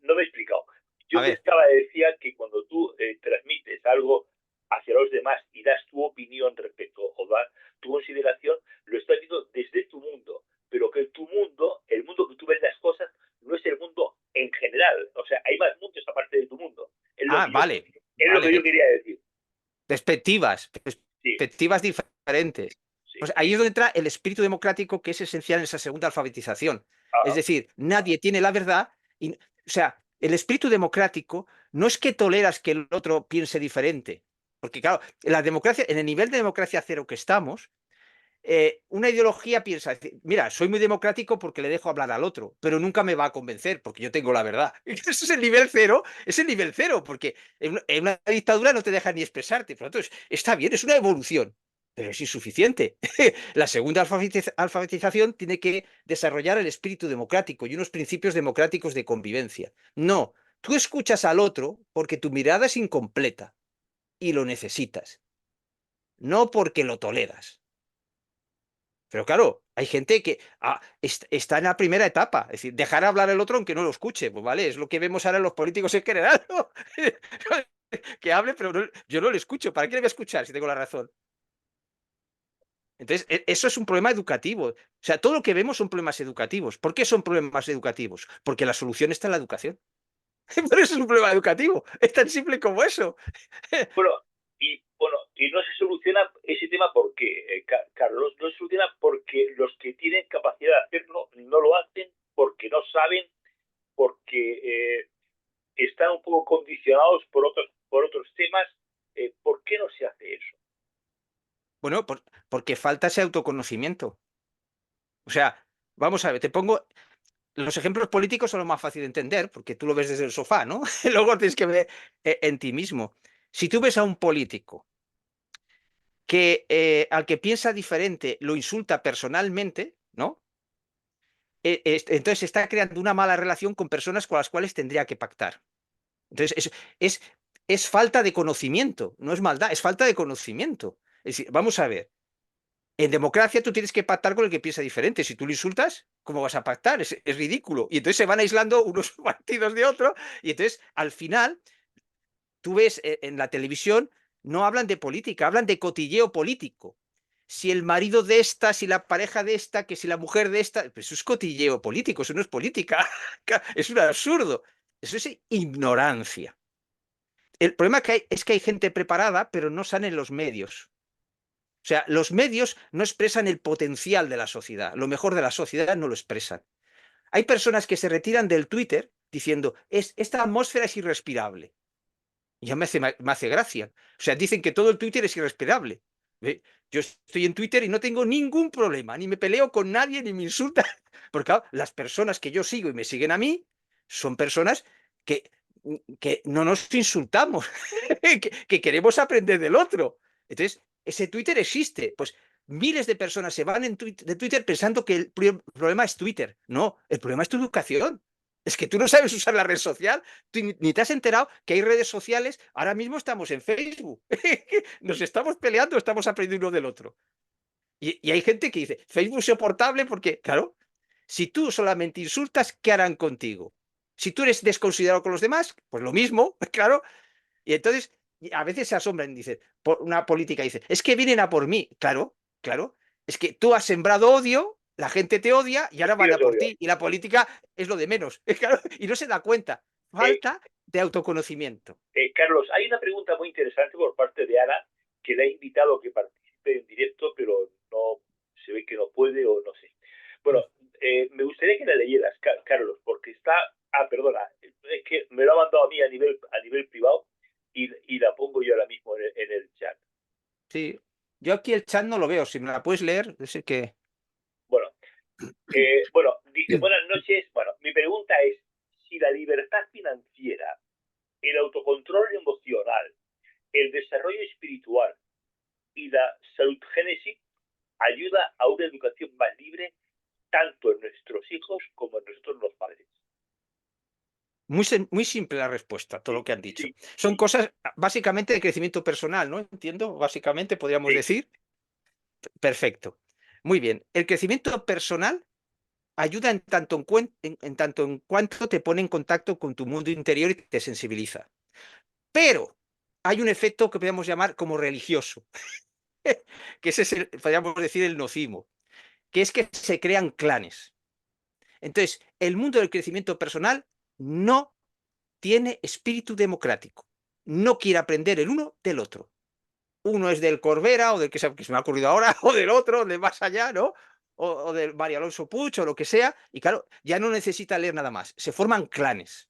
no me he explicado. A Yo ver, pensaba, decía que cuando tú transmites algo hacia los demás y das tu opinión respecto o das tu consideración, lo estás viendo desde tu mundo, pero que tu mundo, el mundo que tú ves las cosas, no es el mundo en general. O sea, hay más mundos aparte de tu mundo. vale, Es lo que yo vale. quería decir. Sí, Perspectivas diferentes. sí. Pues ahí es donde entra el espíritu democrático que es esencial en esa segunda alfabetización. Es Ajá. decir, nadie tiene la verdad. O sea, el espíritu democrático no es que toleras que el otro piense diferente. Porque claro, la democracia, en el nivel de democracia cero que estamos, una ideología piensa, mira, soy muy democrático porque le dejo hablar al otro, pero nunca me va a convencer porque yo tengo la verdad. Eso es el nivel cero, es el nivel cero, porque en una dictadura no te dejan ni expresarte. Por lo tanto, está bien, es una evolución, pero es insuficiente. La segunda alfabetización tiene que desarrollar el espíritu democrático y unos principios democráticos de convivencia. No, tú escuchas al otro porque tu mirada es incompleta y lo necesitas, no porque lo toleras. Pero claro, hay gente que está en la primera etapa, es decir, dejar hablar al otro aunque no lo escuche, pues vale, es lo que vemos ahora en los políticos en general, ¿no? Que hable, pero yo no le escucho, ¿para qué le voy a escuchar si tengo la razón? Entonces, eso es un problema educativo. O sea, todo lo que vemos son problemas educativos. ¿Por qué son problemas educativos? Porque la solución está en la educación. Pero eso es un problema educativo. Es tan simple como eso. Bueno, y no se soluciona ese tema porque, Carlos, no se soluciona porque los que tienen capacidad de hacerlo no lo hacen porque no saben, porque están un poco condicionados por otros temas. ¿Por qué no se hace eso? Bueno, porque falta ese autoconocimiento. O sea, vamos a ver, te pongo. Los ejemplos políticos son lo más fácil de entender, porque tú lo ves desde el sofá, ¿no? Luego tienes que ver en ti mismo. Si tú ves a un político que al que piensa diferente lo insulta personalmente, ¿no? Entonces está creando una mala relación con personas con las cuales tendría que pactar. Entonces es, es falta de conocimiento, no es maldad, es falta de conocimiento. Es decir, vamos a ver, en democracia tú tienes que pactar con el que piensa diferente. Si tú lo insultas, ¿cómo vas a pactar? Es ridículo. Y entonces se van aislando unos partidos de otros. Y entonces, al final, tú ves en la televisión, no hablan de política, hablan de cotilleo político. Si el marido de esta, si la pareja de esta, que si la mujer de esta, pues eso es cotilleo político, eso no es política. Es un absurdo. Eso es ignorancia. El problema que hay es que hay gente preparada, pero no salen los medios. O sea, los medios no expresan el potencial de la sociedad, lo mejor de la sociedad no lo expresan. Hay personas que se retiran del Twitter diciendo, esta atmósfera es irrespirable. Y ya me hace gracia. O sea, dicen que todo el Twitter es irrespirable. ¿Ve? Yo estoy en Twitter y no tengo ningún problema, ni me peleo con nadie, ni me insultan. Porque claro, las personas que yo sigo y me siguen a mí son personas que, que no nos insultamos, que queremos aprender del otro. Entonces, ese Twitter existe. Pues miles de personas se van de Twitter pensando que el problema es Twitter. No, el problema es tu educación. Es que tú no sabes usar la red social, tú ni te has enterado que hay redes sociales. Ahora mismo estamos en Facebook. Nos estamos peleando, estamos aprendiendo uno del otro. Y hay gente que dice, Facebook es soportable porque, claro, si tú solamente insultas, ¿qué harán contigo? Si tú eres desconsiderado con los demás, pues lo mismo, claro. Y entonces a veces se asombran y dicen, por una política dice, es que vienen a por mí. Claro, claro. Es que tú has sembrado odio, la gente te odia y ahora van a por ti. Y la política es lo de menos. Claro, y no se da cuenta. Falta de autoconocimiento. Carlos, hay una pregunta muy interesante por parte de Ana, que le ha invitado a que participe en directo, pero no se ve que no puede o no sé. Bueno, me gustaría que la leyeras, Carlos, porque está... Ah, perdona, es que me lo ha mandado a mí a nivel privado y la pongo yo ahora mismo en el chat. Sí, yo aquí el chat no lo veo. Si me la puedes leer, es que... Bueno, dice, buenas noches. Bueno, mi pregunta es, si la libertad financiera, el autocontrol emocional, el desarrollo espiritual y la salud génesis ayuda a una educación más libre tanto en nuestros hijos como en nosotros los padres. Muy simple la respuesta, todo lo que han dicho. Son cosas básicamente de crecimiento personal, ¿no? Entiendo, básicamente podríamos decir. Perfecto. Muy bien. El crecimiento personal ayuda en tanto en cuanto te pone en contacto con tu mundo interior y te sensibiliza. Pero hay un efecto que podríamos llamar como religioso, que ese es podríamos decir, el nocivo, que es que se crean clanes. Entonces, el mundo del crecimiento personal no tiene espíritu democrático. No quiere aprender el uno del otro. Uno es del Corbera o del que se me ha ocurrido ahora, o del otro, de más allá, ¿no? O del María Alonso Puig o lo que sea. Y claro, ya no necesita leer nada más. Se forman clanes.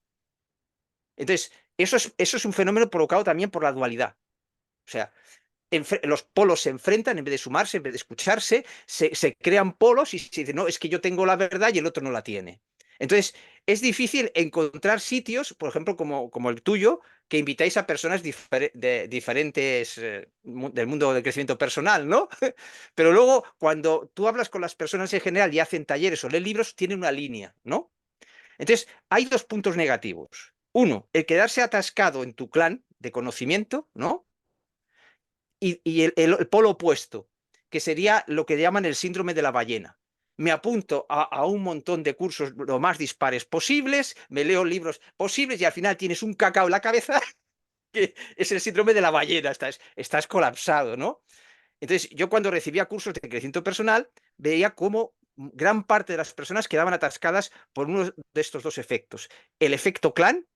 Entonces, eso es un fenómeno provocado también por la dualidad. O sea, los polos se enfrentan en vez de sumarse, en vez de escucharse, se crean polos y se dice, no, es que yo tengo la verdad y el otro no la tiene. Entonces, es difícil encontrar sitios, por ejemplo, como el tuyo, que invitáis a personas diferentes del mundo del crecimiento personal, ¿no? Pero luego, cuando tú hablas con las personas en general y hacen talleres o leen libros, tienen una línea, ¿no? Entonces, hay dos puntos negativos. Uno, el quedarse atascado en tu clan de conocimiento, ¿no? Y el polo opuesto, que sería lo que llaman el síndrome de la ballena. Me apunto a un montón de cursos lo más dispares posibles, me leo libros posibles y al final tienes un cacao en la cabeza, que es el síndrome de la ballena, estás colapsado, ¿no? Entonces, yo cuando recibía cursos de crecimiento personal, veía cómo gran parte de las personas quedaban atascadas por uno de estos dos efectos. El efecto clan,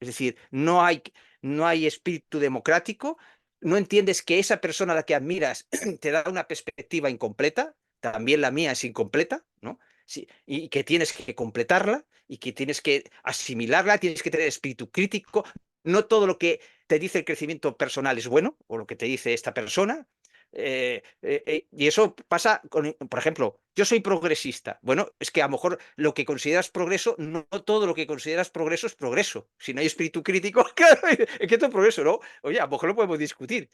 Es decir, no hay espíritu democrático, no entiendes que esa persona a la que admiras te da una perspectiva incompleta, también la mía es incompleta, ¿no? Sí, y que tienes que completarla y que tienes que asimilarla, tienes que tener espíritu crítico. No todo lo que te dice el crecimiento personal es bueno, o lo que te dice esta persona. Y eso pasa con, por ejemplo, yo soy progresista. Bueno, es que a lo mejor lo que consideras progreso, no todo lo que consideras progreso es progreso. Si no hay espíritu crítico, claro, es que esto es progreso, ¿no? Oye, a lo mejor lo podemos discutir.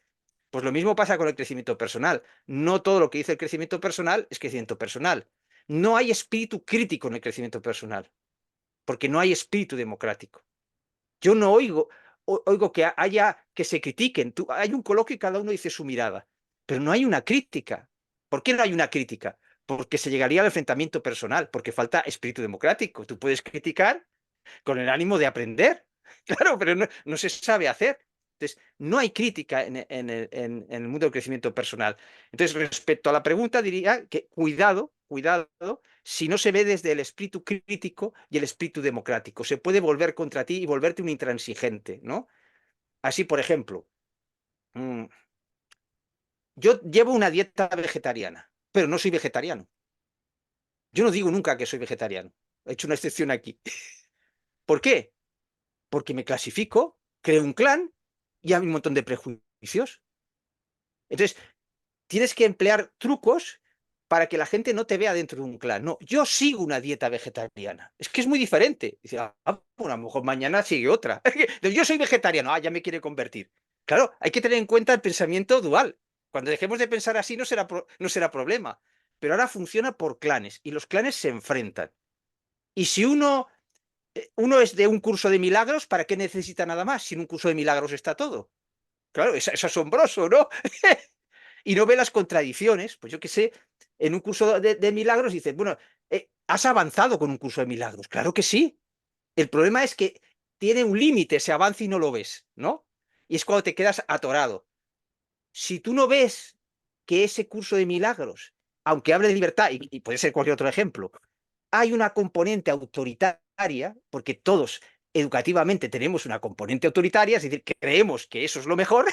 Pues lo mismo pasa con el crecimiento personal. No todo lo que dice el crecimiento personal es crecimiento personal. No hay espíritu crítico en el crecimiento personal, porque no hay espíritu democrático. Yo no oigo que haya que se critiquen. Hay un coloquio y cada uno dice su mirada, pero no hay una crítica. ¿Por qué no hay una crítica? Porque se llegaría al enfrentamiento personal, porque falta espíritu democrático. Tú puedes criticar con el ánimo de aprender, claro, pero no se sabe hacer. Entonces, no hay crítica en el mundo del crecimiento personal. Entonces, respecto a la pregunta, diría que cuidado, cuidado, si no se ve desde el espíritu crítico y el espíritu democrático. Se puede volver contra ti y volverte un intransigente, ¿no? Así, por ejemplo, yo llevo una dieta vegetariana, pero no soy vegetariano. Yo no digo nunca que soy vegetariano. He hecho una excepción aquí. ¿Por qué? Porque me clasifico, creo un clan y hay un montón de prejuicios. Entonces, tienes que emplear trucos para que la gente no te vea dentro de un clan. No, yo sigo una dieta vegetariana. Es que es muy diferente. Dice, bueno, a lo mejor mañana sigue otra. Yo soy vegetariano, ya me quiere convertir. Claro, hay que tener en cuenta el pensamiento dual. Cuando dejemos de pensar así no será problema. Pero ahora funciona por clanes y los clanes se enfrentan. Y si uno es de un curso de milagros, ¿para qué necesita nada más? Si en un curso de milagros está todo. Claro, es asombroso, ¿no? Y no ve las contradicciones. Pues yo qué sé, en un curso de milagros dices, bueno, ¿has avanzado con un curso de milagros? Claro que sí. El problema es que tiene un límite ese avance y no lo ves, ¿no? Y es cuando te quedas atorado. Si tú no ves que ese curso de milagros, aunque hable de libertad, y puede ser cualquier otro ejemplo, hay una componente autoritaria, porque todos educativamente tenemos una componente autoritaria, es decir, que creemos que eso es lo mejor,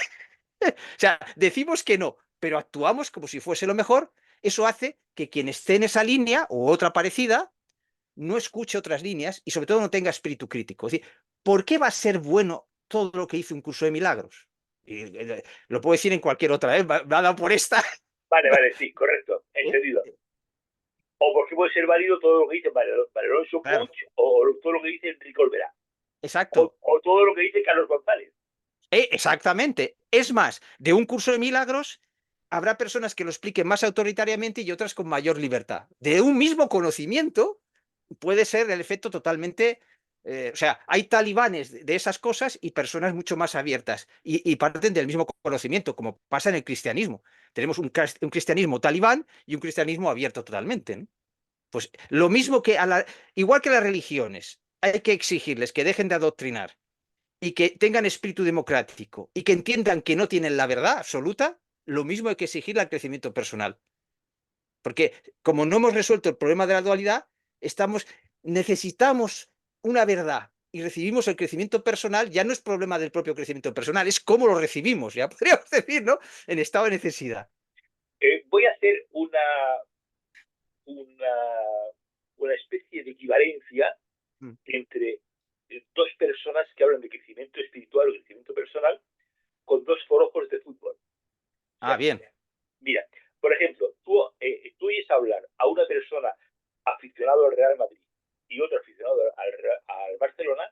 o sea, decimos que no, pero actuamos como si fuese lo mejor, eso hace que quien esté en esa línea o otra parecida no escuche otras líneas y sobre todo no tenga espíritu crítico. Es decir, ¿por qué va a ser bueno todo lo que hizo un curso de milagros? Lo puedo decir en cualquier otra, ¿eh? Me ha dado por esta. Vale, vale, sí, correcto, ¿Eh? entendido. O porque puede ser válido todo lo que dice Alonso Claro, Puig o todo lo que dice Enrique Olvera. exacto. O todo lo que dice Carlos González. Exactamente. Es más, de un curso de milagros habrá personas que lo expliquen más autoritariamente y otras con mayor libertad. De un mismo conocimiento puede ser el efecto totalmente... o sea, hay talibanes de esas cosas y personas mucho más abiertas y parten del mismo conocimiento, como pasa en el cristianismo. Tenemos un cristianismo talibán y un cristianismo abierto totalmente, ¿no? Pues lo mismo que igual que las religiones, hay que exigirles que dejen de adoctrinar y que tengan espíritu democrático y que entiendan que no tienen la verdad absoluta, lo mismo hay que exigirle al crecimiento personal. Porque como no hemos resuelto el problema de la dualidad, necesitamos una verdad y recibimos el crecimiento personal, ya no es problema del propio crecimiento personal, es cómo lo recibimos, ya podríamos decir, ¿no? En estado de necesidad. Voy a hacer una, una especie de equivalencia Mm. entre dos personas que hablan de crecimiento espiritual o crecimiento personal con dos forojos de fútbol. O Ah, sea, bien. mira, por ejemplo, tú oyes hablar a una persona aficionado al Real Madrid y otro aficionado al Barcelona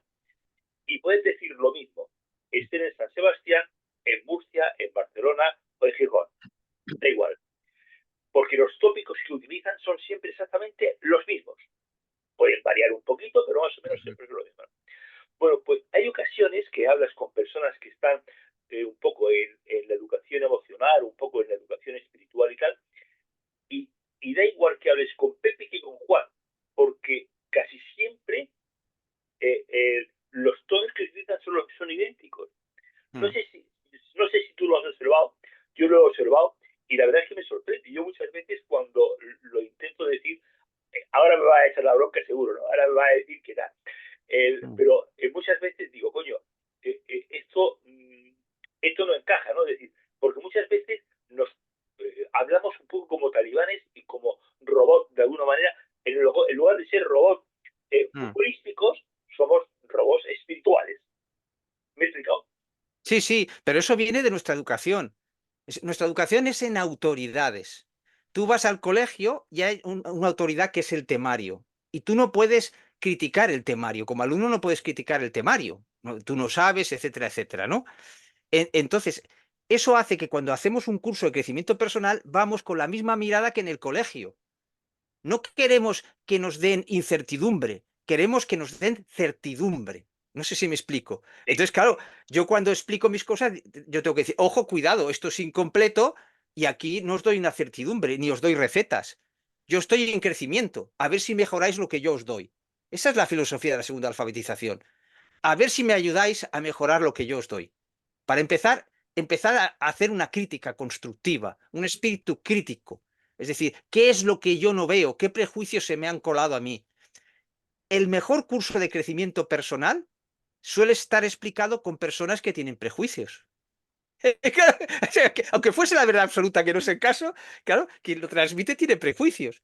y puedes decir lo mismo. Estén en San Sebastián, en Murcia, en Barcelona o en Gijón. Da igual. Porque los tópicos que utilizan son siempre exactamente los mismos. Pueden variar un poquito, pero más o menos siempre es lo mismo. Bueno, pues hay ocasiones que hablas con personas que están un poco en la educación emocional, un poco en la educación espiritual y tal, y da igual que hables con Pepe que con Juan, porque casi siempre los tonos que utilizan son idénticos. No Mm. sé, no sé si tú lo has observado, yo lo he observado, y la verdad es que me sorprende. Yo muchas veces cuando lo intento decir, ahora me va a echar la bronca seguro, ¿no? Ahora me va a decir que tal. Pero muchas veces digo, coño, esto no encaja, ¿no? Es decir, porque muchas veces nos hablamos un poco como talibanes y como robots, de alguna manera, en lugar de ser robots futbolísticos, somos robots espirituales. ¿Me he explicado? Sí, sí, pero eso viene de nuestra educación. Nuestra educación es en autoridades. Tú vas al colegio y hay una autoridad que es el temario. Y tú no puedes criticar el temario. Como alumno no puedes criticar el temario. Tú no sabes, etcétera, etcétera, ¿no? Entonces, eso hace que cuando hacemos un curso de crecimiento personal, vamos con la misma mirada que en el colegio. No queremos que nos den incertidumbre, queremos que nos den certidumbre. No sé si me explico. Entonces, claro, yo cuando explico mis cosas, yo tengo que decir, ojo, cuidado, esto es incompleto y aquí no os doy una certidumbre, ni os doy recetas. Yo estoy en crecimiento, a ver si mejoráis lo que yo os doy. Esa es la filosofía de la segunda alfabetización. A ver si me ayudáis a mejorar lo que yo os doy. Para empezar a hacer una crítica constructiva, un espíritu crítico. Es decir, ¿qué es lo que yo no veo? ¿Qué prejuicios se me han colado a mí? El mejor curso de crecimiento personal suele estar explicado con personas que tienen prejuicios. O sea, aunque fuese la verdad absoluta, que no es el caso, claro, quien lo transmite tiene prejuicios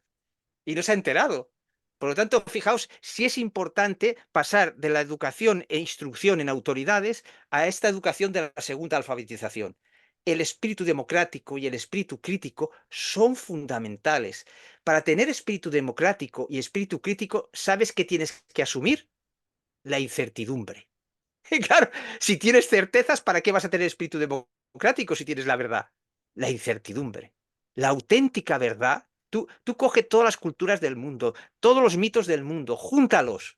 y no se ha enterado. Por lo tanto, fijaos si es importante pasar de la educación e instrucción en autoridades a esta educación de la segunda alfabetización. El espíritu democrático y el espíritu crítico son fundamentales. Para tener espíritu democrático y espíritu crítico, ¿sabes qué tienes que asumir? La incertidumbre. Y claro, si tienes certezas, ¿para qué vas a tener espíritu democrático si tienes la verdad? La incertidumbre. La auténtica verdad, tú coge todas las culturas del mundo, todos los mitos del mundo, júntalos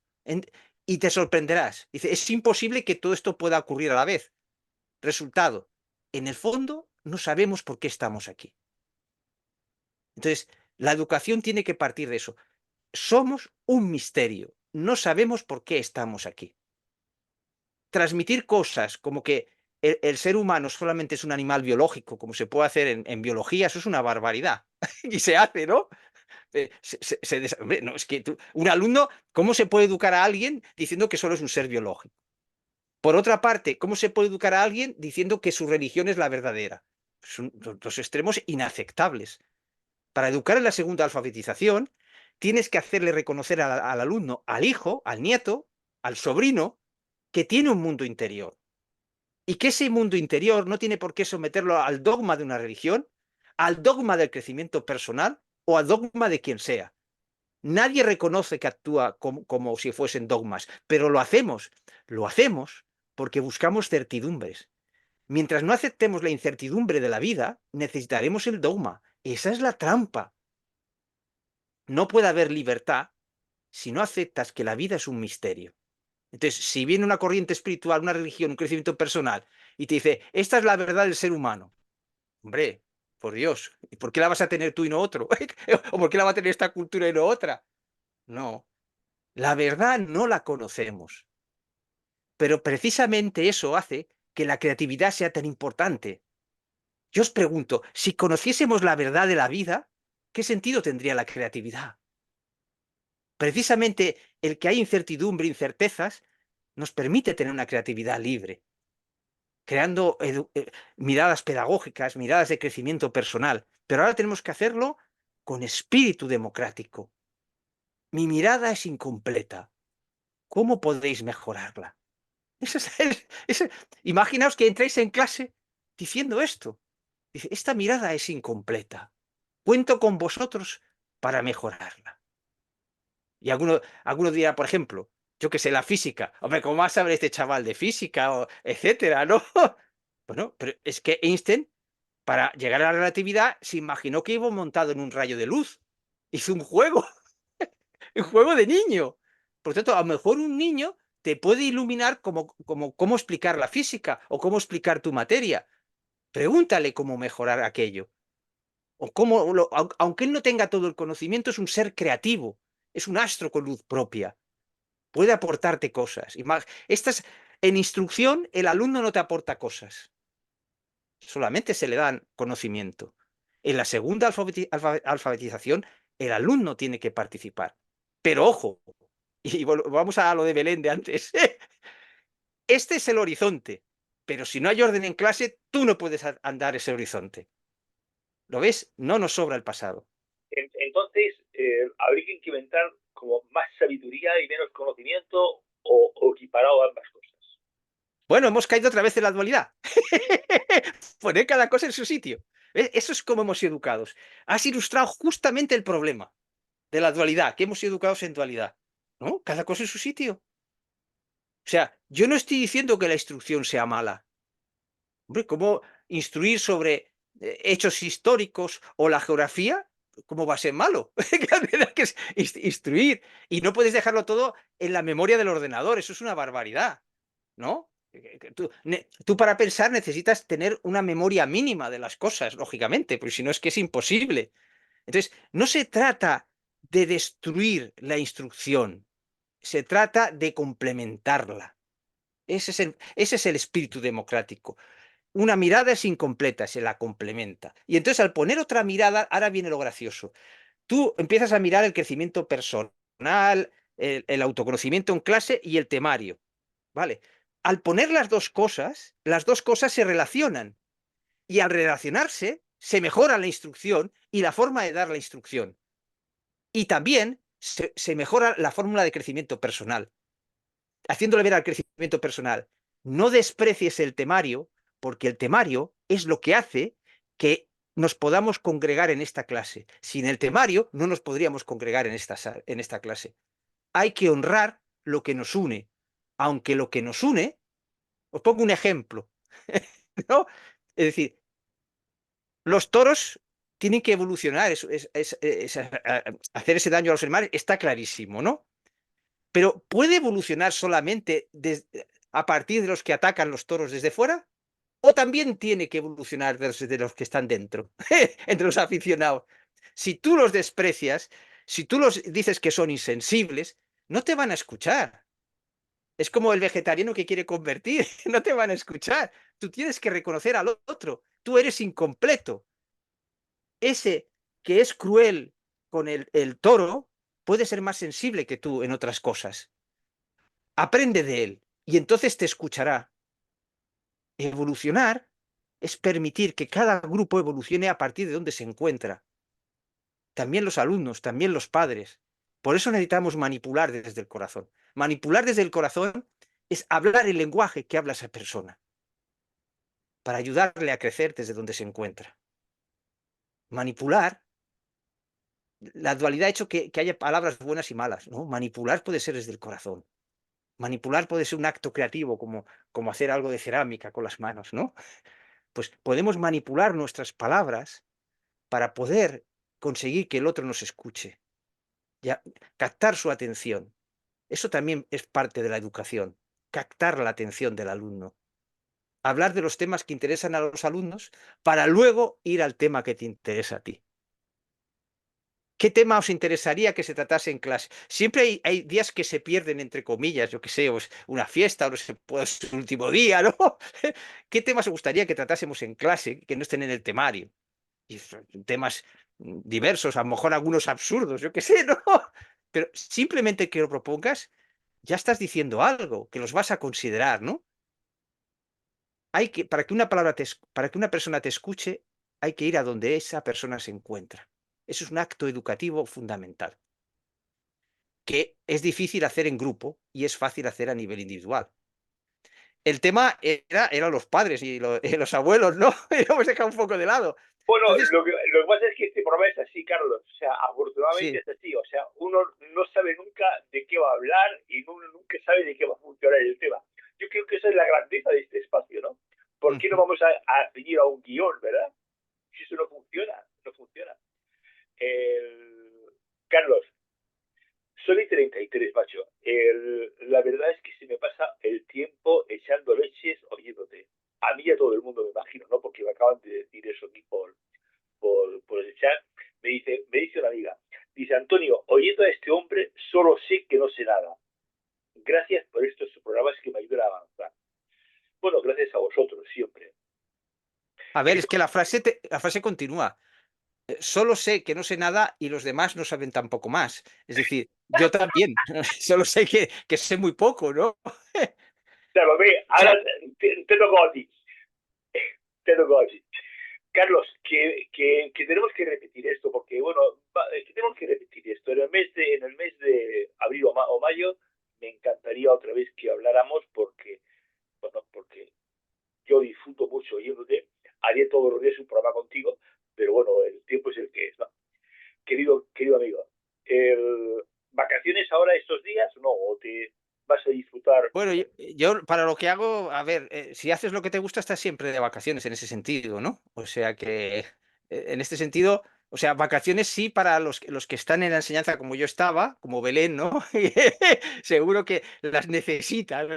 y te sorprenderás. Dice, es imposible que todo esto pueda ocurrir a la vez. Resultado, en el fondo no sabemos por qué estamos aquí. Entonces, la educación tiene que partir de eso. Somos un misterio, no sabemos por qué estamos aquí. Transmitir cosas como que el ser humano solamente es un animal biológico, como se puede hacer en biología, eso es una barbaridad. Y se hace, ¿no? Hombre, no, es que un alumno, ¿cómo se puede educar a alguien diciendo que solo es un ser biológico? Por otra parte, ¿cómo se puede educar a alguien diciendo que su religión es la verdadera? Son dos extremos inaceptables. Para educar en la segunda alfabetización, tienes que hacerle reconocer al alumno, al hijo, al nieto, al sobrino, que tiene un mundo interior. Y que ese mundo interior no tiene por qué someterlo al dogma de una religión, al dogma del crecimiento personal o al dogma de quien sea. Nadie reconoce que actúa como si fuesen dogmas, pero lo hacemos. Lo hacemos porque buscamos certidumbres. Mientras no aceptemos la incertidumbre de la vida, necesitaremos el dogma. Esa es la trampa. No puede haber libertad si no aceptas que la vida es un misterio. Entonces, si viene una corriente espiritual, una religión, un crecimiento personal, y te dice, esta es la verdad del ser humano, hombre, por Dios, ¿y por qué la vas a tener tú y no otro? ¿O por qué la va a tener esta cultura y no otra? No, la verdad no la conocemos, pero precisamente eso hace que la creatividad sea tan importante. Yo os pregunto, si conociésemos la verdad de la vida, ¿qué sentido tendría la creatividad? Precisamente el que hay incertidumbre, incertezas, nos permite tener una creatividad libre, creando miradas pedagógicas, miradas de crecimiento personal. Pero ahora tenemos que hacerlo con espíritu democrático. Mi mirada es incompleta. ¿Cómo podéis mejorarla? Imaginaos que entráis en clase diciendo esto. Dice, esta mirada es incompleta. Cuento con vosotros para mejorarla. Y alguno dirá, por ejemplo, yo que sé, la física. Hombre, ¿cómo va a saber este chaval de física? O etcétera, ¿no? Bueno, pero es que Einstein, para llegar a la relatividad, se imaginó que iba montado en un rayo de luz. Hizo un juego, un juego de niño. Por lo tanto, a lo mejor un niño te puede iluminar cómo explicar la física o cómo explicar tu materia. Pregúntale cómo mejorar aquello. O cómo, aunque él no tenga todo el conocimiento, es un ser creativo, es un astro con luz propia. Puede aportarte cosas. En instrucción, el alumno no te aporta cosas. Solamente se le dan conocimiento. En la segunda alfabetización, el alumno tiene que participar. Pero ojo, y vamos a lo de Belén de antes. Este es el horizonte, pero si no hay orden en clase, tú no puedes andar ese horizonte. ¿Lo ves? No nos sobra el pasado. Entonces, habría que implementar como más sabiduría y menos conocimiento o equiparado a ambas cosas. Bueno, hemos caído otra vez en la dualidad. Poner cada cosa en su sitio. Eso es como hemos sido educados. Has ilustrado justamente el problema de la dualidad, que hemos sido educados en dualidad. ¿No? Cada cosa en su sitio. O sea, yo no estoy diciendo que la instrucción sea mala. Hombre, ¿cómo instruir sobre hechos históricos o la geografía? ¿Cómo va a ser malo? Que es instruir. Y no puedes dejarlo todo en la memoria del ordenador. Eso es una barbaridad, ¿no? Tú para pensar necesitas tener una memoria mínima de las cosas, lógicamente, porque si no es que es imposible. Entonces, no se trata de destruir la instrucción, se trata de complementarla. Ese es el espíritu democrático. Una mirada es incompleta, se la complementa. Y entonces al poner otra mirada, ahora viene lo gracioso. Tú empiezas a mirar el crecimiento personal, el autoconocimiento en clase y el temario. ¿Vale? Al poner las dos cosas se relacionan. Y al relacionarse, se mejora la instrucción y la forma de dar la instrucción. Y también se mejora la fórmula de crecimiento personal, haciéndole ver al crecimiento personal, no desprecies el temario, porque el temario es lo que hace que nos podamos congregar en esta clase. Sin el temario no nos podríamos congregar en esta clase. Hay que honrar lo que nos une, aunque lo que nos une, os pongo un ejemplo, ¿no? Es decir, los toros tienen que evolucionar, hacer ese daño a los animales está clarísimo, ¿no? Pero ¿puede evolucionar solamente a partir de los que atacan los toros desde fuera? ¿O también tiene que evolucionar desde los que están dentro, entre los aficionados? Si tú los desprecias, si tú los dices que son insensibles, no te van a escuchar. Es como el vegetariano que quiere convertir, no te van a escuchar. Tú tienes que reconocer al otro, tú eres incompleto. Ese que es cruel con el toro puede ser más sensible que tú en otras cosas. Aprende de él y entonces te escuchará. Evolucionar es permitir que cada grupo evolucione a partir de donde se encuentra. También los alumnos, también los padres. Por eso necesitamos manipular desde el corazón. Manipular desde el corazón es hablar el lenguaje que habla esa persona, para ayudarle a crecer desde donde se encuentra. Manipular, la dualidad ha hecho que haya palabras buenas y malas, ¿no? Manipular puede ser desde el corazón. Manipular puede ser un acto creativo, como hacer algo de cerámica con las manos, ¿no? Pues podemos manipular nuestras palabras para poder conseguir que el otro nos escuche, ya, captar su atención. Eso también es parte de la educación, captar la atención del alumno. Hablar de los temas que interesan a los alumnos para luego ir al tema que te interesa a ti. ¿Qué tema os interesaría que se tratase en clase? Siempre hay días que se pierden, entre comillas, yo qué sé, una fiesta, o no sé, puede ser el último día, ¿no? ¿Qué temas os gustaría que tratásemos en clase que no estén en el temario? Y temas diversos, a lo mejor algunos absurdos, yo qué sé, ¿no? Pero simplemente que lo propongas, ya estás diciendo algo, que los vas a considerar, ¿no? Para que una persona te escuche, hay que ir a donde esa persona se encuentra. Eso es un acto educativo fundamental, que es difícil hacer en grupo y es fácil hacer a nivel individual. El tema eran los padres y los abuelos, ¿no? Lo hemos dejado un poco de lado. Bueno, Entonces, lo que pasa es que este programa es así, Carlos. O sea, afortunadamente sí. es así. O sea, uno no sabe nunca de qué va a hablar y uno nunca sabe de qué va a funcionar el tema. Yo creo que esa es la grandeza de este espacio, ¿no? ¿Por qué no vamos a venir a un guión, verdad? Si eso no funciona, no funciona. Carlos, son y 33, macho. La verdad es que se me pasa el tiempo echando leches oyéndote. A mí y a todo el mundo, me imagino, ¿no? Porque me acaban de decir eso aquí por el chat. Me dice una amiga, dice: Antonio, oyendo a este hombre, solo sé que no sé nada. Gracias por estos programas que me ayudan a avanzar. Bueno, gracias a vosotros, siempre. A ver, es que la frase continúa. Solo sé que no sé nada y los demás no saben tampoco más. Es decir, yo también, solo sé que sé muy poco, ¿no? Claro, ve, O sea, ahora te toco a ti. Te toco a ti. Carlos, que tenemos que repetir esto, porque bueno, que tenemos que repetir esto. En el mes de abril o mayo, me encantaría otra vez que habláramos porque, bueno, porque yo disfruto mucho oyéndote. Haría todos los días un programa contigo, pero bueno, el tiempo es el que es, ¿no? Querido amigo, ¿vacaciones ahora estos días? ¿No? ¿O te vas a disfrutar? bueno, yo para lo que hago, a ver, si haces lo que te gusta, estás siempre de vacaciones en ese sentido, ¿no? O sea que, en este sentido, o sea, vacaciones sí para los que están en la enseñanza como yo estaba, como Belén, ¿no? Seguro que las necesitan,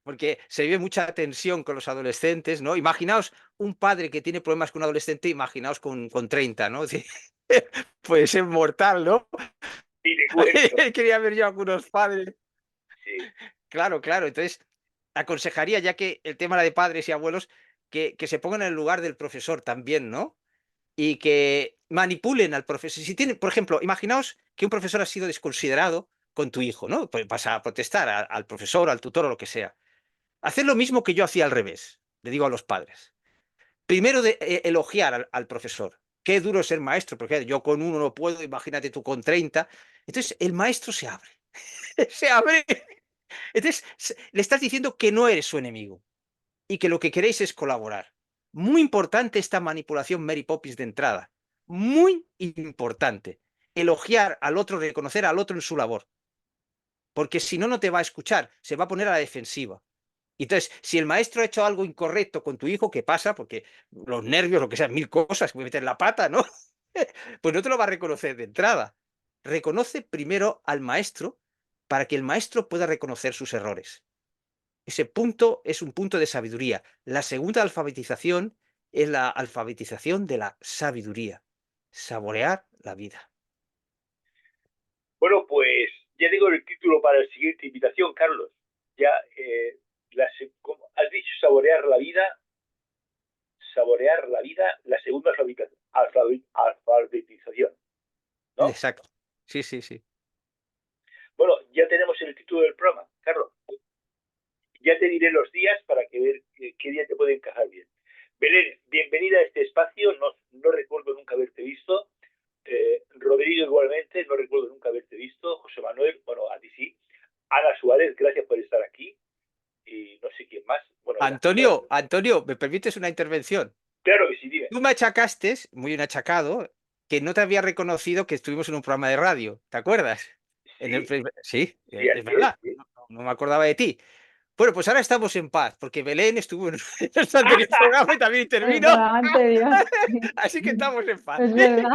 porque se vive mucha tensión con los adolescentes, ¿no? Imaginaos un padre que tiene problemas con un adolescente, imaginaos con 30, ¿no? Puede ser mortal, ¿no? Y te cuento. Quería ver yo a algunos padres. Sí. Claro, claro. Entonces, aconsejaría, ya que el tema era de padres y abuelos, que se pongan en el lugar del profesor también, ¿no? Y que manipulen al profesor. Si tiene, por ejemplo, imaginaos que un profesor ha sido desconsiderado con tu hijo, ¿no? Pues vas a protestar al profesor, al tutor o lo que sea. Hacer lo mismo que yo hacía al revés, le digo a los padres. Primero de elogiar al profesor. Qué duro es ser maestro, porque yo con uno no puedo, imagínate tú con 30. Entonces, el maestro se abre. Se abre. Entonces, le estás diciendo que no eres su enemigo y que lo que queréis es colaborar. Muy importante esta manipulación Mary Poppins de entrada. Muy importante. Elogiar al otro, reconocer al otro en su labor. Porque si no, no te va a escuchar, se va a poner a la defensiva. Entonces, si el maestro ha hecho algo incorrecto con tu hijo, ¿qué pasa? Porque los nervios, lo que sea, mil cosas, puede meter la pata, ¿no? Pues no te lo va a reconocer de entrada. Reconoce primero al maestro para que el maestro pueda reconocer sus errores. Ese punto es un punto de sabiduría. La segunda alfabetización es la alfabetización de la sabiduría. Saborear la vida. Bueno, pues ya tengo el título para la siguiente invitación, Carlos. Ya, como has dicho, saborear la vida, la segunda alfabetización, ¿no? Exacto. Sí, sí, sí. Bueno, ya tenemos el título del programa, Carlos. Ya te diré los días para que ver qué día te puede encajar bien. Belén, bienvenida a este espacio. No, no recuerdo nunca haberte visto. Rodrigo igualmente, no recuerdo nunca haberte visto. José Manuel, bueno, a ti sí. Ana Suárez, gracias por estar aquí. Y no sé quién más. Bueno, ya. Antonio, Antonio, ¿me permites una intervención? Claro que sí, dime. Tú me achacaste, muy bien achacado, que no te había reconocido que estuvimos en un programa de radio. ¿Te acuerdas? Sí, Sí, sí, es así es. verdad. Sí. No me acordaba de ti. Bueno, pues ahora estamos en paz, porque Belén estuvo en nuestro anterior programa y también El intervino, programa anterior, sí. así que estamos en paz. Es verdad.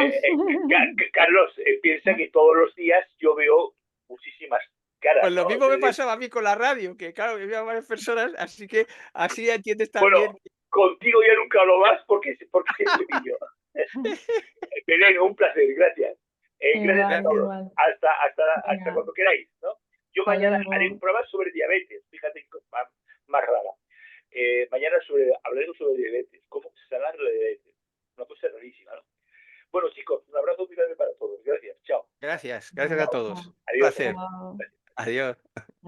Carlos, piensa que todos los días yo veo muchísimas caras, Pues lo ¿no? mismo me pasaba a mí con la radio, que claro, que había varias personas, así que así entiendes Bueno, también. contigo ya nunca hablo más porque siempre pillo. Belén, un placer, gracias. Gracias a Igual, todos. igual. Hasta Venga, cuando queráis, ¿no? Yo hasta mañana haré un luego. programa sobre diabetes, fíjate que más rara. Mañana hablaremos sobre diabetes, cómo sanar la diabetes. Una cosa rarísima, ¿no? Bueno, chicos, un abrazo muy grande para todos. Gracias. Chao. Gracias, gracias a Venga, todos. chao. Un Adiós. placer. Chao. Adiós.